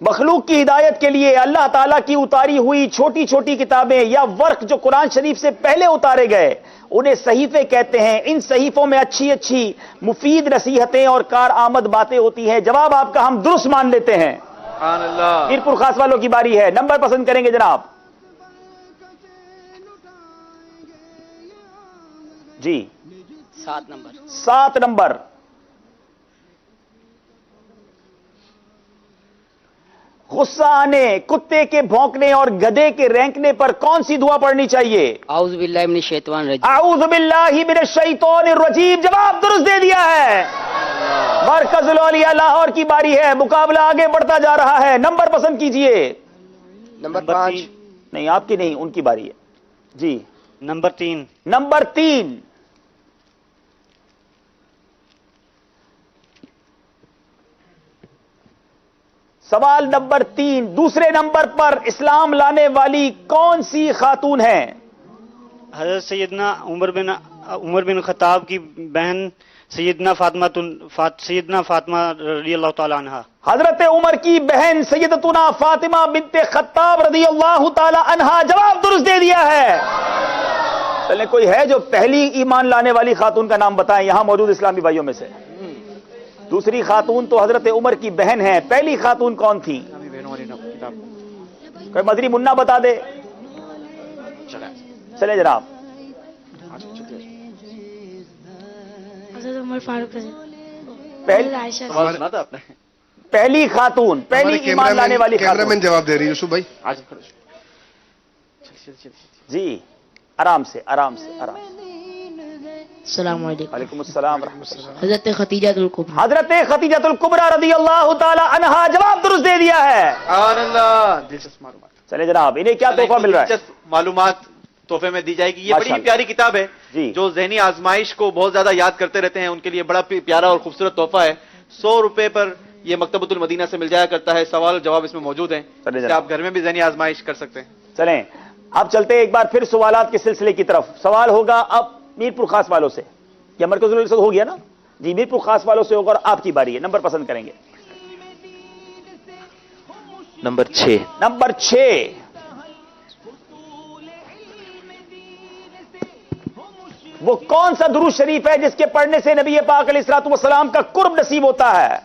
مخلوق کی ہدایت کے لیے اللہ تعالیٰ کی اتاری ہوئی چھوٹی چھوٹی کتابیں یا ورق جو قرآن شریف سے پہلے اتارے گئے انہیں صحیفے کہتے ہیں. ان صحیفوں میں اچھی اچھی مفید نصیحتیں اور کارآمد باتیں ہوتی ہیں. جواب آپ کا ہم درست مان لیتے ہیں. سبحان اللہ. میرپور خاص والوں کی باری ہے. نمبر پسند کریں گے جناب؟ جی 7 نمبر. 7 نمبر. غصہ آنے، کتے کے بھونکنے اور گدھے کے رینکنے پر کون سی دعا پڑھنی چاہیے؟ اعوذ باللہ من الشیطان الرجیم. اعوذ باللہ من الشیطان الرجیم. جواب درست دے دیا ہے. مرکز الاولیاء لاہور کی باری ہے. مقابلہ آگے بڑھتا جا رہا ہے. نمبر پسند کیجئے. نمبر 5. نہیں آپ کی نہیں، ان کی باری ہے. جی نمبر 3. نمبر 3. سوال نمبر 3. دوسرے نمبر پر اسلام لانے والی کون سی خاتون ہیں؟ حضرت سیدنا عمر بن خطاب کی بہن سیدنا فاطمہ رضی اللہ تعالی عنہ. حضرت عمر کی بہن سیدتنا فاطمہ بنت خطاب رضی اللہ تعالی عنہا. جواب درست دے دیا ہے. چلیں کوئی ہے جو پہلی ایمان لانے والی خاتون کا نام بتائیں یہاں موجود اسلامی بھائیوں میں سے؟ دوسری خاتون تو حضرت عمر کی بہن ہے. پہلی خاتون کون تھی؟ کوئی مدری منا بتا دے. چلے جناب. حضرت عمر فاروق پہلی خاتون، پہلی ایمان لانے والی خاتون. کیمرامین جواب دے رہی ہے یوسف بھائی. جی آرام سے آرام سے آرام سے. السلام علیکم. وعلیکم السلام ورحمۃ اللہ. حضرت ختیجہ الکبریٰ. حضرت ختیجہ الکبریٰ رضی اللہ تعالی عنہا. جواب درست دے دیا ہے. سبحان اللہ. دلچسپ معلومات. چلے جناب انہیں کیا تحفہ مل رہا ہے؟ دلچسپ معلومات تحفے میں دی جائے گی. یہ بڑی پیاری کتاب ہے جو ذہنی آزمائش کو بہت زیادہ یاد کرتے رہتے ہیں ان کے لیے بڑا پیارا اور خوبصورت تحفہ ہے. 100 روپے پر یہ مکتبۃ المدینہ سے مل جایا کرتا ہے. سوال جواب اس میں موجود ہیں. آپ گھر میں بھی ذہنی آزمائش کر سکتے ہیں. چلیں اب چلتے ہیں ایک بار پھر سوالات کے سلسلے کی طرف. سوال ہوگا اب میرپور خاص والوں سے. یا مرکز سے ہو گیا نا جی؟ میرپور خاص والوں سے ہوگا اور آپ کی باری ہے. نمبر پسند کریں گے. نمبر 6. نمبر 6. وہ کون سا درود شریف ہے جس کے پڑھنے سے نبی پاک علیہ الصلوۃ والسلام کا قرب نصیب ہوتا ہے؟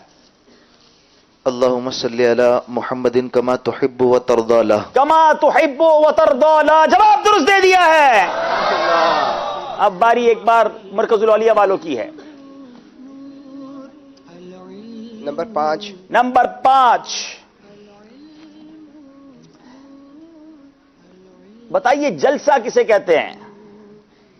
اللہم صلی علی محمد کما تحب و ترضی لہ. کما تحب و ترضی لہ. جواب درست دے دیا ہے. اب باری ایک بار مرکز الاولیاء والوں کی ہے. نمبر 5. نمبر 5. بتائیے جلسہ کسے کہتے ہیں؟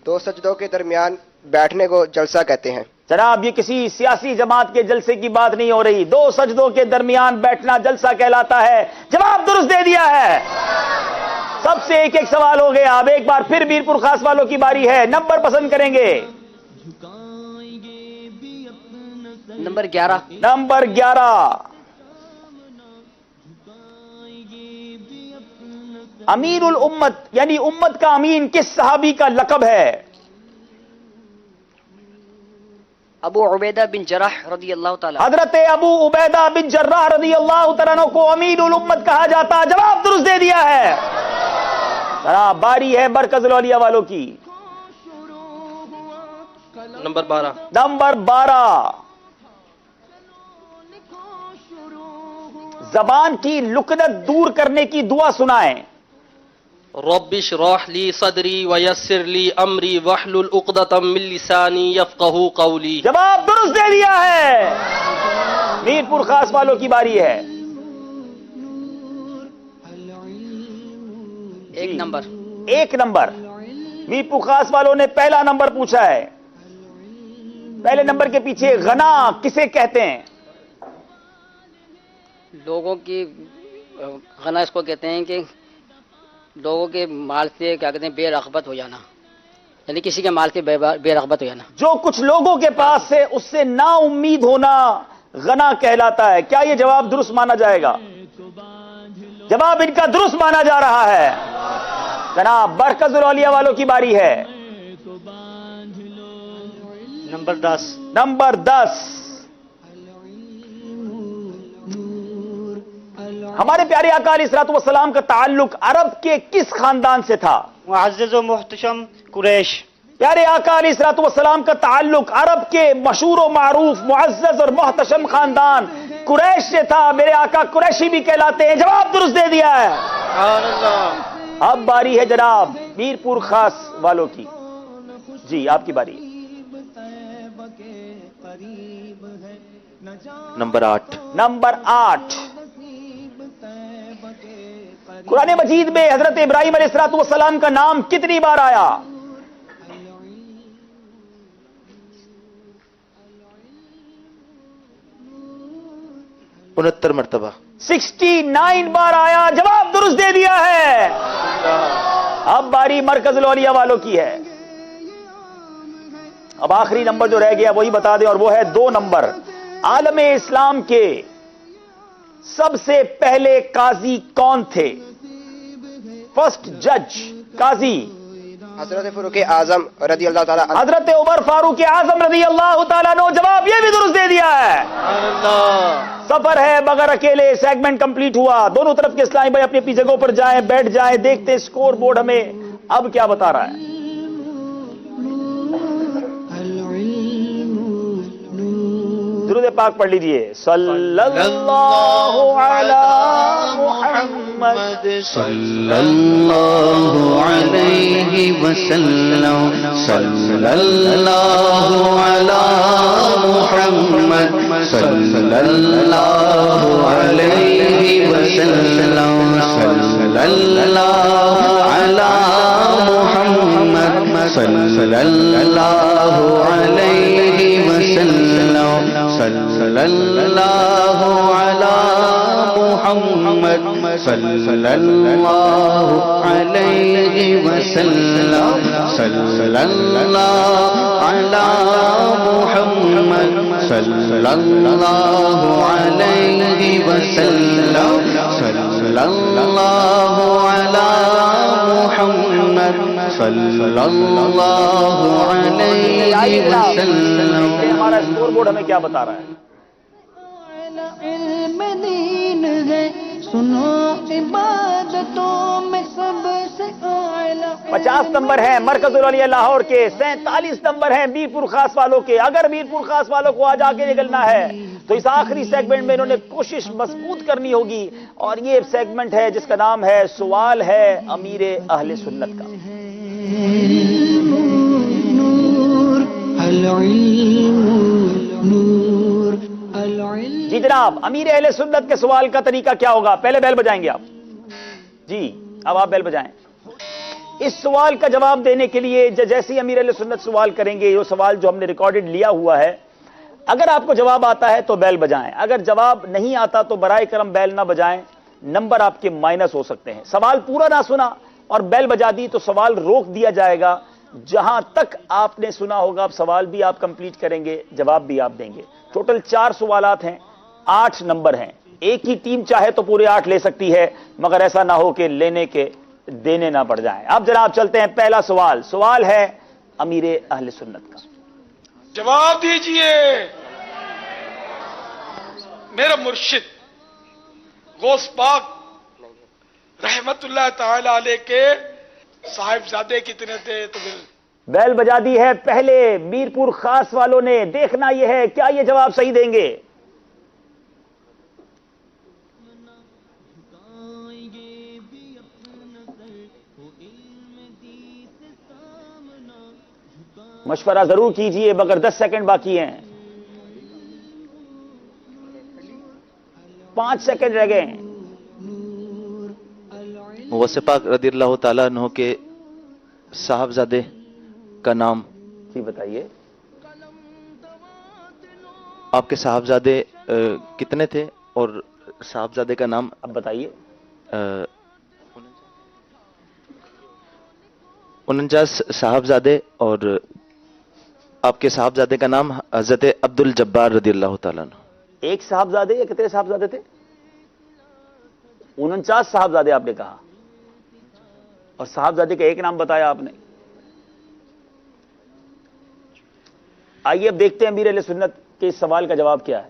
2 سجدوں کے درمیان بیٹھنے کو جلسہ کہتے ہیں. جناب یہ کسی سیاسی جماعت کے جلسے کی بات نہیں ہو رہی. 2 سجدوں کے درمیان بیٹھنا جلسہ کہلاتا ہے. جواب درست دے دیا ہے. سب سے ایک ایک سوال ہو گیا. اب ایک بار پھر میرپور خاص والوں کی باری ہے. نمبر پسند کریں گے. نمبر 11. نمبر 11. امیر الامت یعنی امت کا امین کس صحابی کا لقب ہے؟ ابو عبیدہ بن جراح رضی اللہ تعالی. حضرت ابو عبیدہ بن جراح رضی اللہ تعالیٰ عنہ کو امین الامت کہا جاتا. جواب درست دے دیا ہے. باری ہے مرکز الاولیاء والوں کی. نمبر 12. نمبر 12. زبان کی لکنت دور کرنے کی دعا سنائیں. رب اشرح لی صدری ویسر لی امری واحلل عقدۃ من لسانی یفقہوا قولی. جواب درست دے دیا ہے. میرپور خاص والوں کی باری ہے. 1 نمبر. 1 نمبر. میرپور خاص والوں نے پہلا نمبر پوچھا ہے. پہلے نمبر کے پیچھے غنا کسے کہتے ہیں؟ لوگوں کی غنا اس کو کہتے ہیں کہ لوگوں کے مال سے کیا کہتے ہیں بے رغبت ہو جانا. یعنی کسی کے مال سے بے رغبت ہو جانا. جو کچھ لوگوں کے پاس سے اس سے نا امید ہونا غنا کہلاتا ہے. کیا یہ جواب درست مانا جائے گا؟ جواب ان کا درست مانا جا رہا ہے. جناب مرکز الاولیاء والوں کی باری ہے. نمبر 10. نمبر 10. ہمارے پیارے آقا علیہ الصلوۃ والسلام کا تعلق عرب کے کس خاندان سے تھا؟ معزز و محتشم قریش. پیارے آقا علیہ الصلوۃ والسلام کا تعلق عرب کے مشہور و معروف معزز اور محتشم خاندان قریش سے تھا. میرے آقا قریشی بھی کہلاتے ہیں. جواب درست دے دیا ہے. اب باری ہے جناب میر پور خاص والوں کی. جی آپ کی باری. نمبر 8. نمبر 8. قرآن مجید میں حضرت ابراہیم علیہ الصلوۃ والسلام کا نام کتنی بار آیا؟ 69 مرتبہ. 69 بار آیا. جواب درست دے دیا ہے. اب باری مرکز الاولیاء والوں کی ہے. اب آخری نمبر جو رہ گیا وہی بتا دیں، اور وہ ہے 2 نمبر. عالم اسلام کے سب سے پہلے قاضی کون تھے؟ فرسٹ جج قاضی. حضرت فاروق اعظم رضی اللہ تعالیٰ عنہ. حضرت عمر فاروق اعظم رضی اللہ تعالیٰ عنہ. جواب یہ بھی درست دے دیا ہے. سفر ہے مگر اکیلے. سیگمنٹ کمپلیٹ ہوا. دونوں طرف کے اسلامی بھائی اپنی اپنی جگہوں پر جائیں، بیٹھ جائیں. دیکھتے ہیں اسکور بورڈ ہمیں اب کیا بتا رہا ہے. درود پاک پڑھ لیجئے. صلی اللہ علی محمد صلی اللہ علیہ وسلم. صلی اللہ علی محمد صلی اللہ علیہ وسلم. صلی اللہ علی محمد صلی اللہ علیہ وسلم. صلی اللہ علی محمد صلی اللہ علیہ وسلم. صلی اللہ علی محمد صلی اللہ علیہ وسلم. صلی اللہ علی محمد صلی اللہ علیہ وسلم. ہمارا اسکور بورڈ ہمیں کیا بتا رہا ہے؟ علم دین ہے سنو عبادتوں میں سب سے اعلیٰ. 50 نمبر ہیں مرکز الاولیاء لاہور کے. 47 نمبر ہیں میر پور خاص والوں کے. اگر میر پور خاص والوں کو آج آگے نکلنا ہے تو اس آخری سیگمنٹ میں انہوں نے کوشش مضبوط کرنی ہوگی، اور یہ سیگمنٹ ہے جس کا نام ہے سوال ہے امیر اہل سنت کا. جی جناب، امیر اہل سنت کے سوال کا طریقہ کیا ہوگا؟ پہلے بیل بجائیں گے آپ. جی اب آپ بیل بجائیں. اس سوال کا جواب دینے کے لیے جیسے ہی امیر اہل سنت سوال کریں گے، یہ سوال جو ہم نے ریکارڈڈ لیا ہوا ہے، اگر آپ کو جواب آتا ہے تو بیل بجائیں. اگر جواب نہیں آتا تو برائے کرم بیل نہ بجائیں، نمبر آپ کے مائنس ہو سکتے ہیں. سوال پورا نہ سنا اور بیل بجا دی تو سوال روک دیا جائے گا. جہاں تک آپ نے سنا ہوگا اب سوال بھی آپ کمپلیٹ کریں گے، جواب بھی آپ دیں گے. ٹوٹل 4 سوالات ہیں، 8 نمبر ہیں. ایک ہی ٹیم چاہے تو پورے 8 لے سکتی ہے، مگر ایسا نہ ہو کہ لینے کے دینے نہ پڑ جائیں. اب جناب چلتے ہیں پہلا سوال. سوال ہے امیر اہل سنت کا. جواب دیجئے. میرا مرشد غوث پاک رحمت اللہ تعالی علیہ کے صاحبزادے کتنے تھے؟ تو بیل بجا دی ہے پہلے میر پور خاص والوں نے. دیکھنا یہ ہے کیا یہ جواب صحیح دیں گے. مشورہ ضرور کیجئے مگر 10 سیکنڈ باقی ہیں. 5 سیکنڈ رہ گئے ہیں. غوث پاک رضی اللہ تعالیٰ عنہ کے صاحبزادے کا نام جی بتائیے. آپ کے صاحبزادے کتنے تھے اور صاحبزادے کا نام اب بتائیے. 49 صاحبزادے اور آپ کے صاحبزادے کا نام حضرت عبد الجبار رضی اللہ تعالیٰ عنہ. ایک صاحبزادے یا کتنے صاحبزادے تھے؟ 49 صاحبزادے آپ نے کہا، اور صاحبزادے کا ایک نام بتایا آپ نے. آئیے اب دیکھتے ہیں امیر اہل سنت کے اس سوال کا جواب کیا ہے.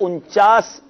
49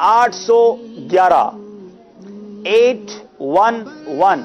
811 811।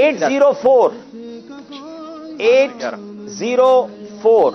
804 804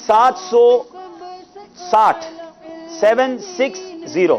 760 760,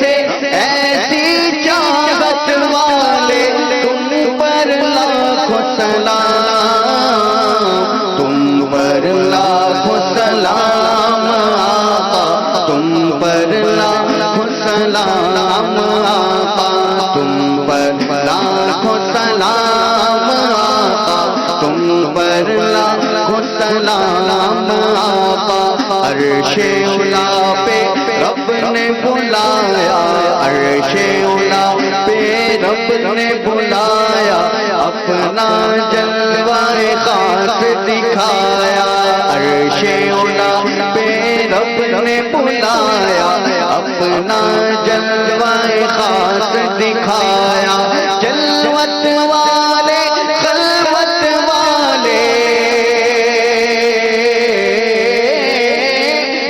سے ایسی چاہت والے تم پر لاکھوں سلام، تم پر لاکھوں سلام آقا، تم پر لاکھوں سلام آقا، تم پر لاکھوں سلام آقا، تم پر لاکھوں سلام آقا۔ عرش اولا پہ رب نے بلایا، عرش اولا پہ رب نے بلایا، اپنا جلوہ خاص دکھایا، عرش اولا پہ رب نے بلایا، اپنا جلوہ خاص دکھایا، جلوت والے خلوت والے،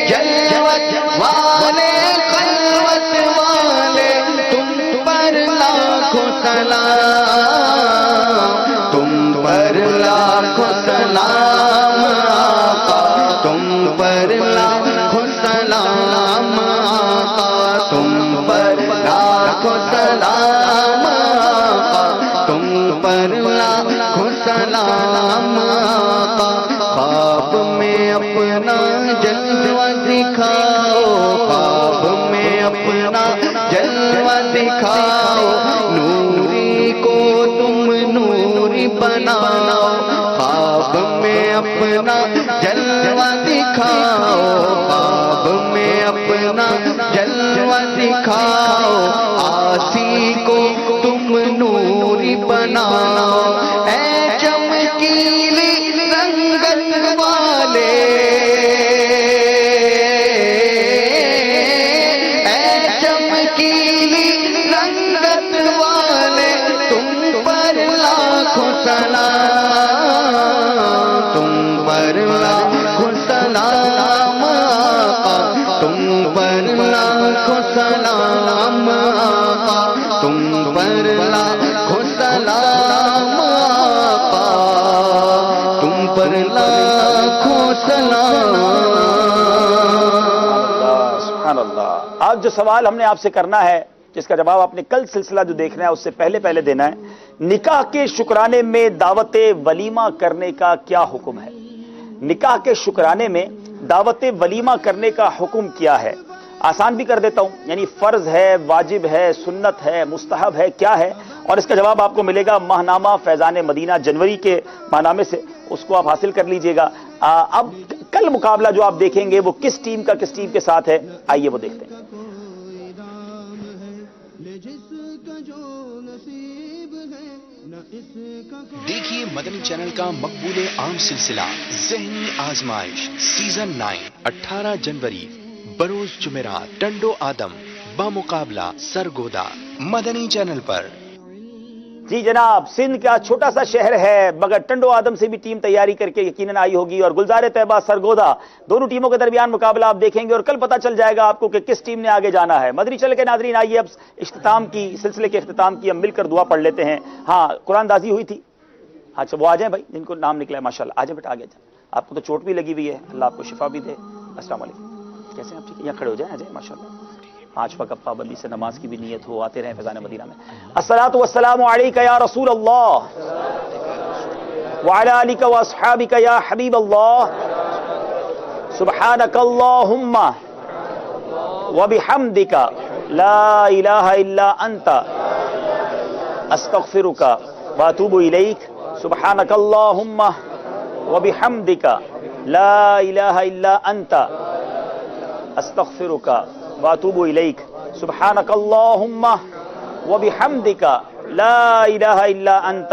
جلوت والے خلوت والے تم پر لاکھوں سلام، تم پر لاکھوں سلام آقا، تم پر لاکھوں سلام آقا، تم پر لاکھوں سلام آقا، تم پر لاکھوں سلام آقا۔ خواب میں اپنا جلوہ دکھاؤ، خواب میں اپنا جلوہ دکھاؤ، نوری کو تم نوری بناؤ، خواب میں اپنا جلوہ دکھاؤ، خواب میں اپنا جلوہ دکھاؤ، آسی کو تم نوری بناؤ، اے چمکیلی رنگت والے، اے چمکیلی رنگت والے تم پر لاکھوں سلام، تم پر لاکھوں سلام آقا، تم پر لاکھوں سلام آقا، تم پر لاکھوں سلام آقا، تم پر لاکھوں سلام۔ سبحان اللہ۔ آج جو سوال ہم نے آپ سے کرنا ہے، جس کا جواب آپ نے کل سلسلہ جو دیکھنا ہے اس سے پہلے دینا ہے، نکاح کے شکرانے میں دعوت ولیمہ کرنے کا کیا حکم ہے؟ نکاح کے شکرانے میں دعوت ولیمہ کرنے کا حکم کیا ہے؟ آسان بھی کر دیتا ہوں، یعنی فرض ہے، واجب ہے، سنت ہے، مستحب ہے، کیا ہے؟ اور اس کا جواب آپ کو ملے گا ماہنامہ فیضان مدینہ جنوری کے ماہنامے سے، اس کو آپ حاصل کر لیجئے گا۔ اب کل مقابلہ جو آپ دیکھیں گے وہ کس ٹیم کا کس ٹیم کے ساتھ ہے، آئیے وہ دیکھتے ہیں۔ دیکھیے مدنی چینل کا مقبول عام سلسلہ ذہنی آزمائش سیزن 9 18 جنوری بروز جمعرات ٹنڈو آدم بمقابلہ سرگودا مدنی چینل پر۔ جی جناب، سندھ کا چھوٹا سا شہر ہے مگر ٹنڈو آدم سے بھی ٹیم تیاری کر کے یقیناً آئی ہوگی، اور گلزار طیبہ سرگودا، دونوں ٹیموں کے درمیان مقابلہ آپ دیکھیں گے اور کل پتہ چل جائے گا آپ کو کہ کس ٹیم نے آگے جانا ہے۔ مدنی چینل کے ناظرین، آئیے اب سلسلے کے اختتام کی ہم مل کر دعا پڑھ لیتے ہیں۔ ہاں، قرآن دازی ہوئی تھی، اچھا وہ آ جائیں بھائی جن کو نام نکلا ہے، ماشاءاللہ آ جائیں بیٹا، آگے جائیں، آپ کو تو چوٹ بھی لگی ہوئی ہے، اللہ آپ کو شفا بھی دے۔ السلام علیکم، کیسے ہیں آپ؟ ٹھیک ہے، یہاں کھڑے ہو جائیں، آ جائیں، ماشاءاللہ 5 وقت پابندی سے نماز کی بھی نیت ہو، آتے رہیں فیضان مدینہ میں۔ الصلاۃ والسلام علیک یا رسول اللہ وعلی آلک واصحابک یا حبیب اللہ، سبحانک اللہم وبحمدک لا الہ الا انت استغفرک واتوب الیک، سبحانک اللہم وبحمدک لا الہ الا انت استغفرک واتوب الیک، سبحانک اللہم وبحمدک لا الہ الا انت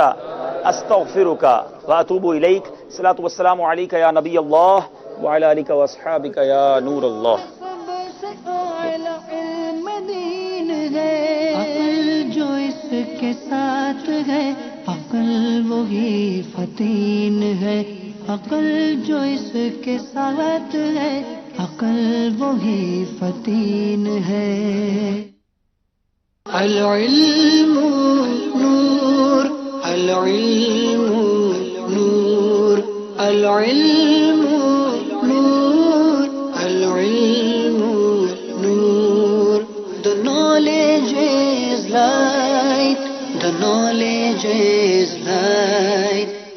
استغفرک واتوب الیک۔ الصلاۃ والسلام علیک یا نبی اللہ وعلی آلک واصحابک یا نور اللہ۔ عقل جو اس کے ساتھ ہے، عقل وہی فتین ہے، عقل جو اس کے ساتھ ہے، عقل وہی فتین ہے۔ العلم نور، العلم نور، العلم نور، العلم نور۔ The knowledge is light.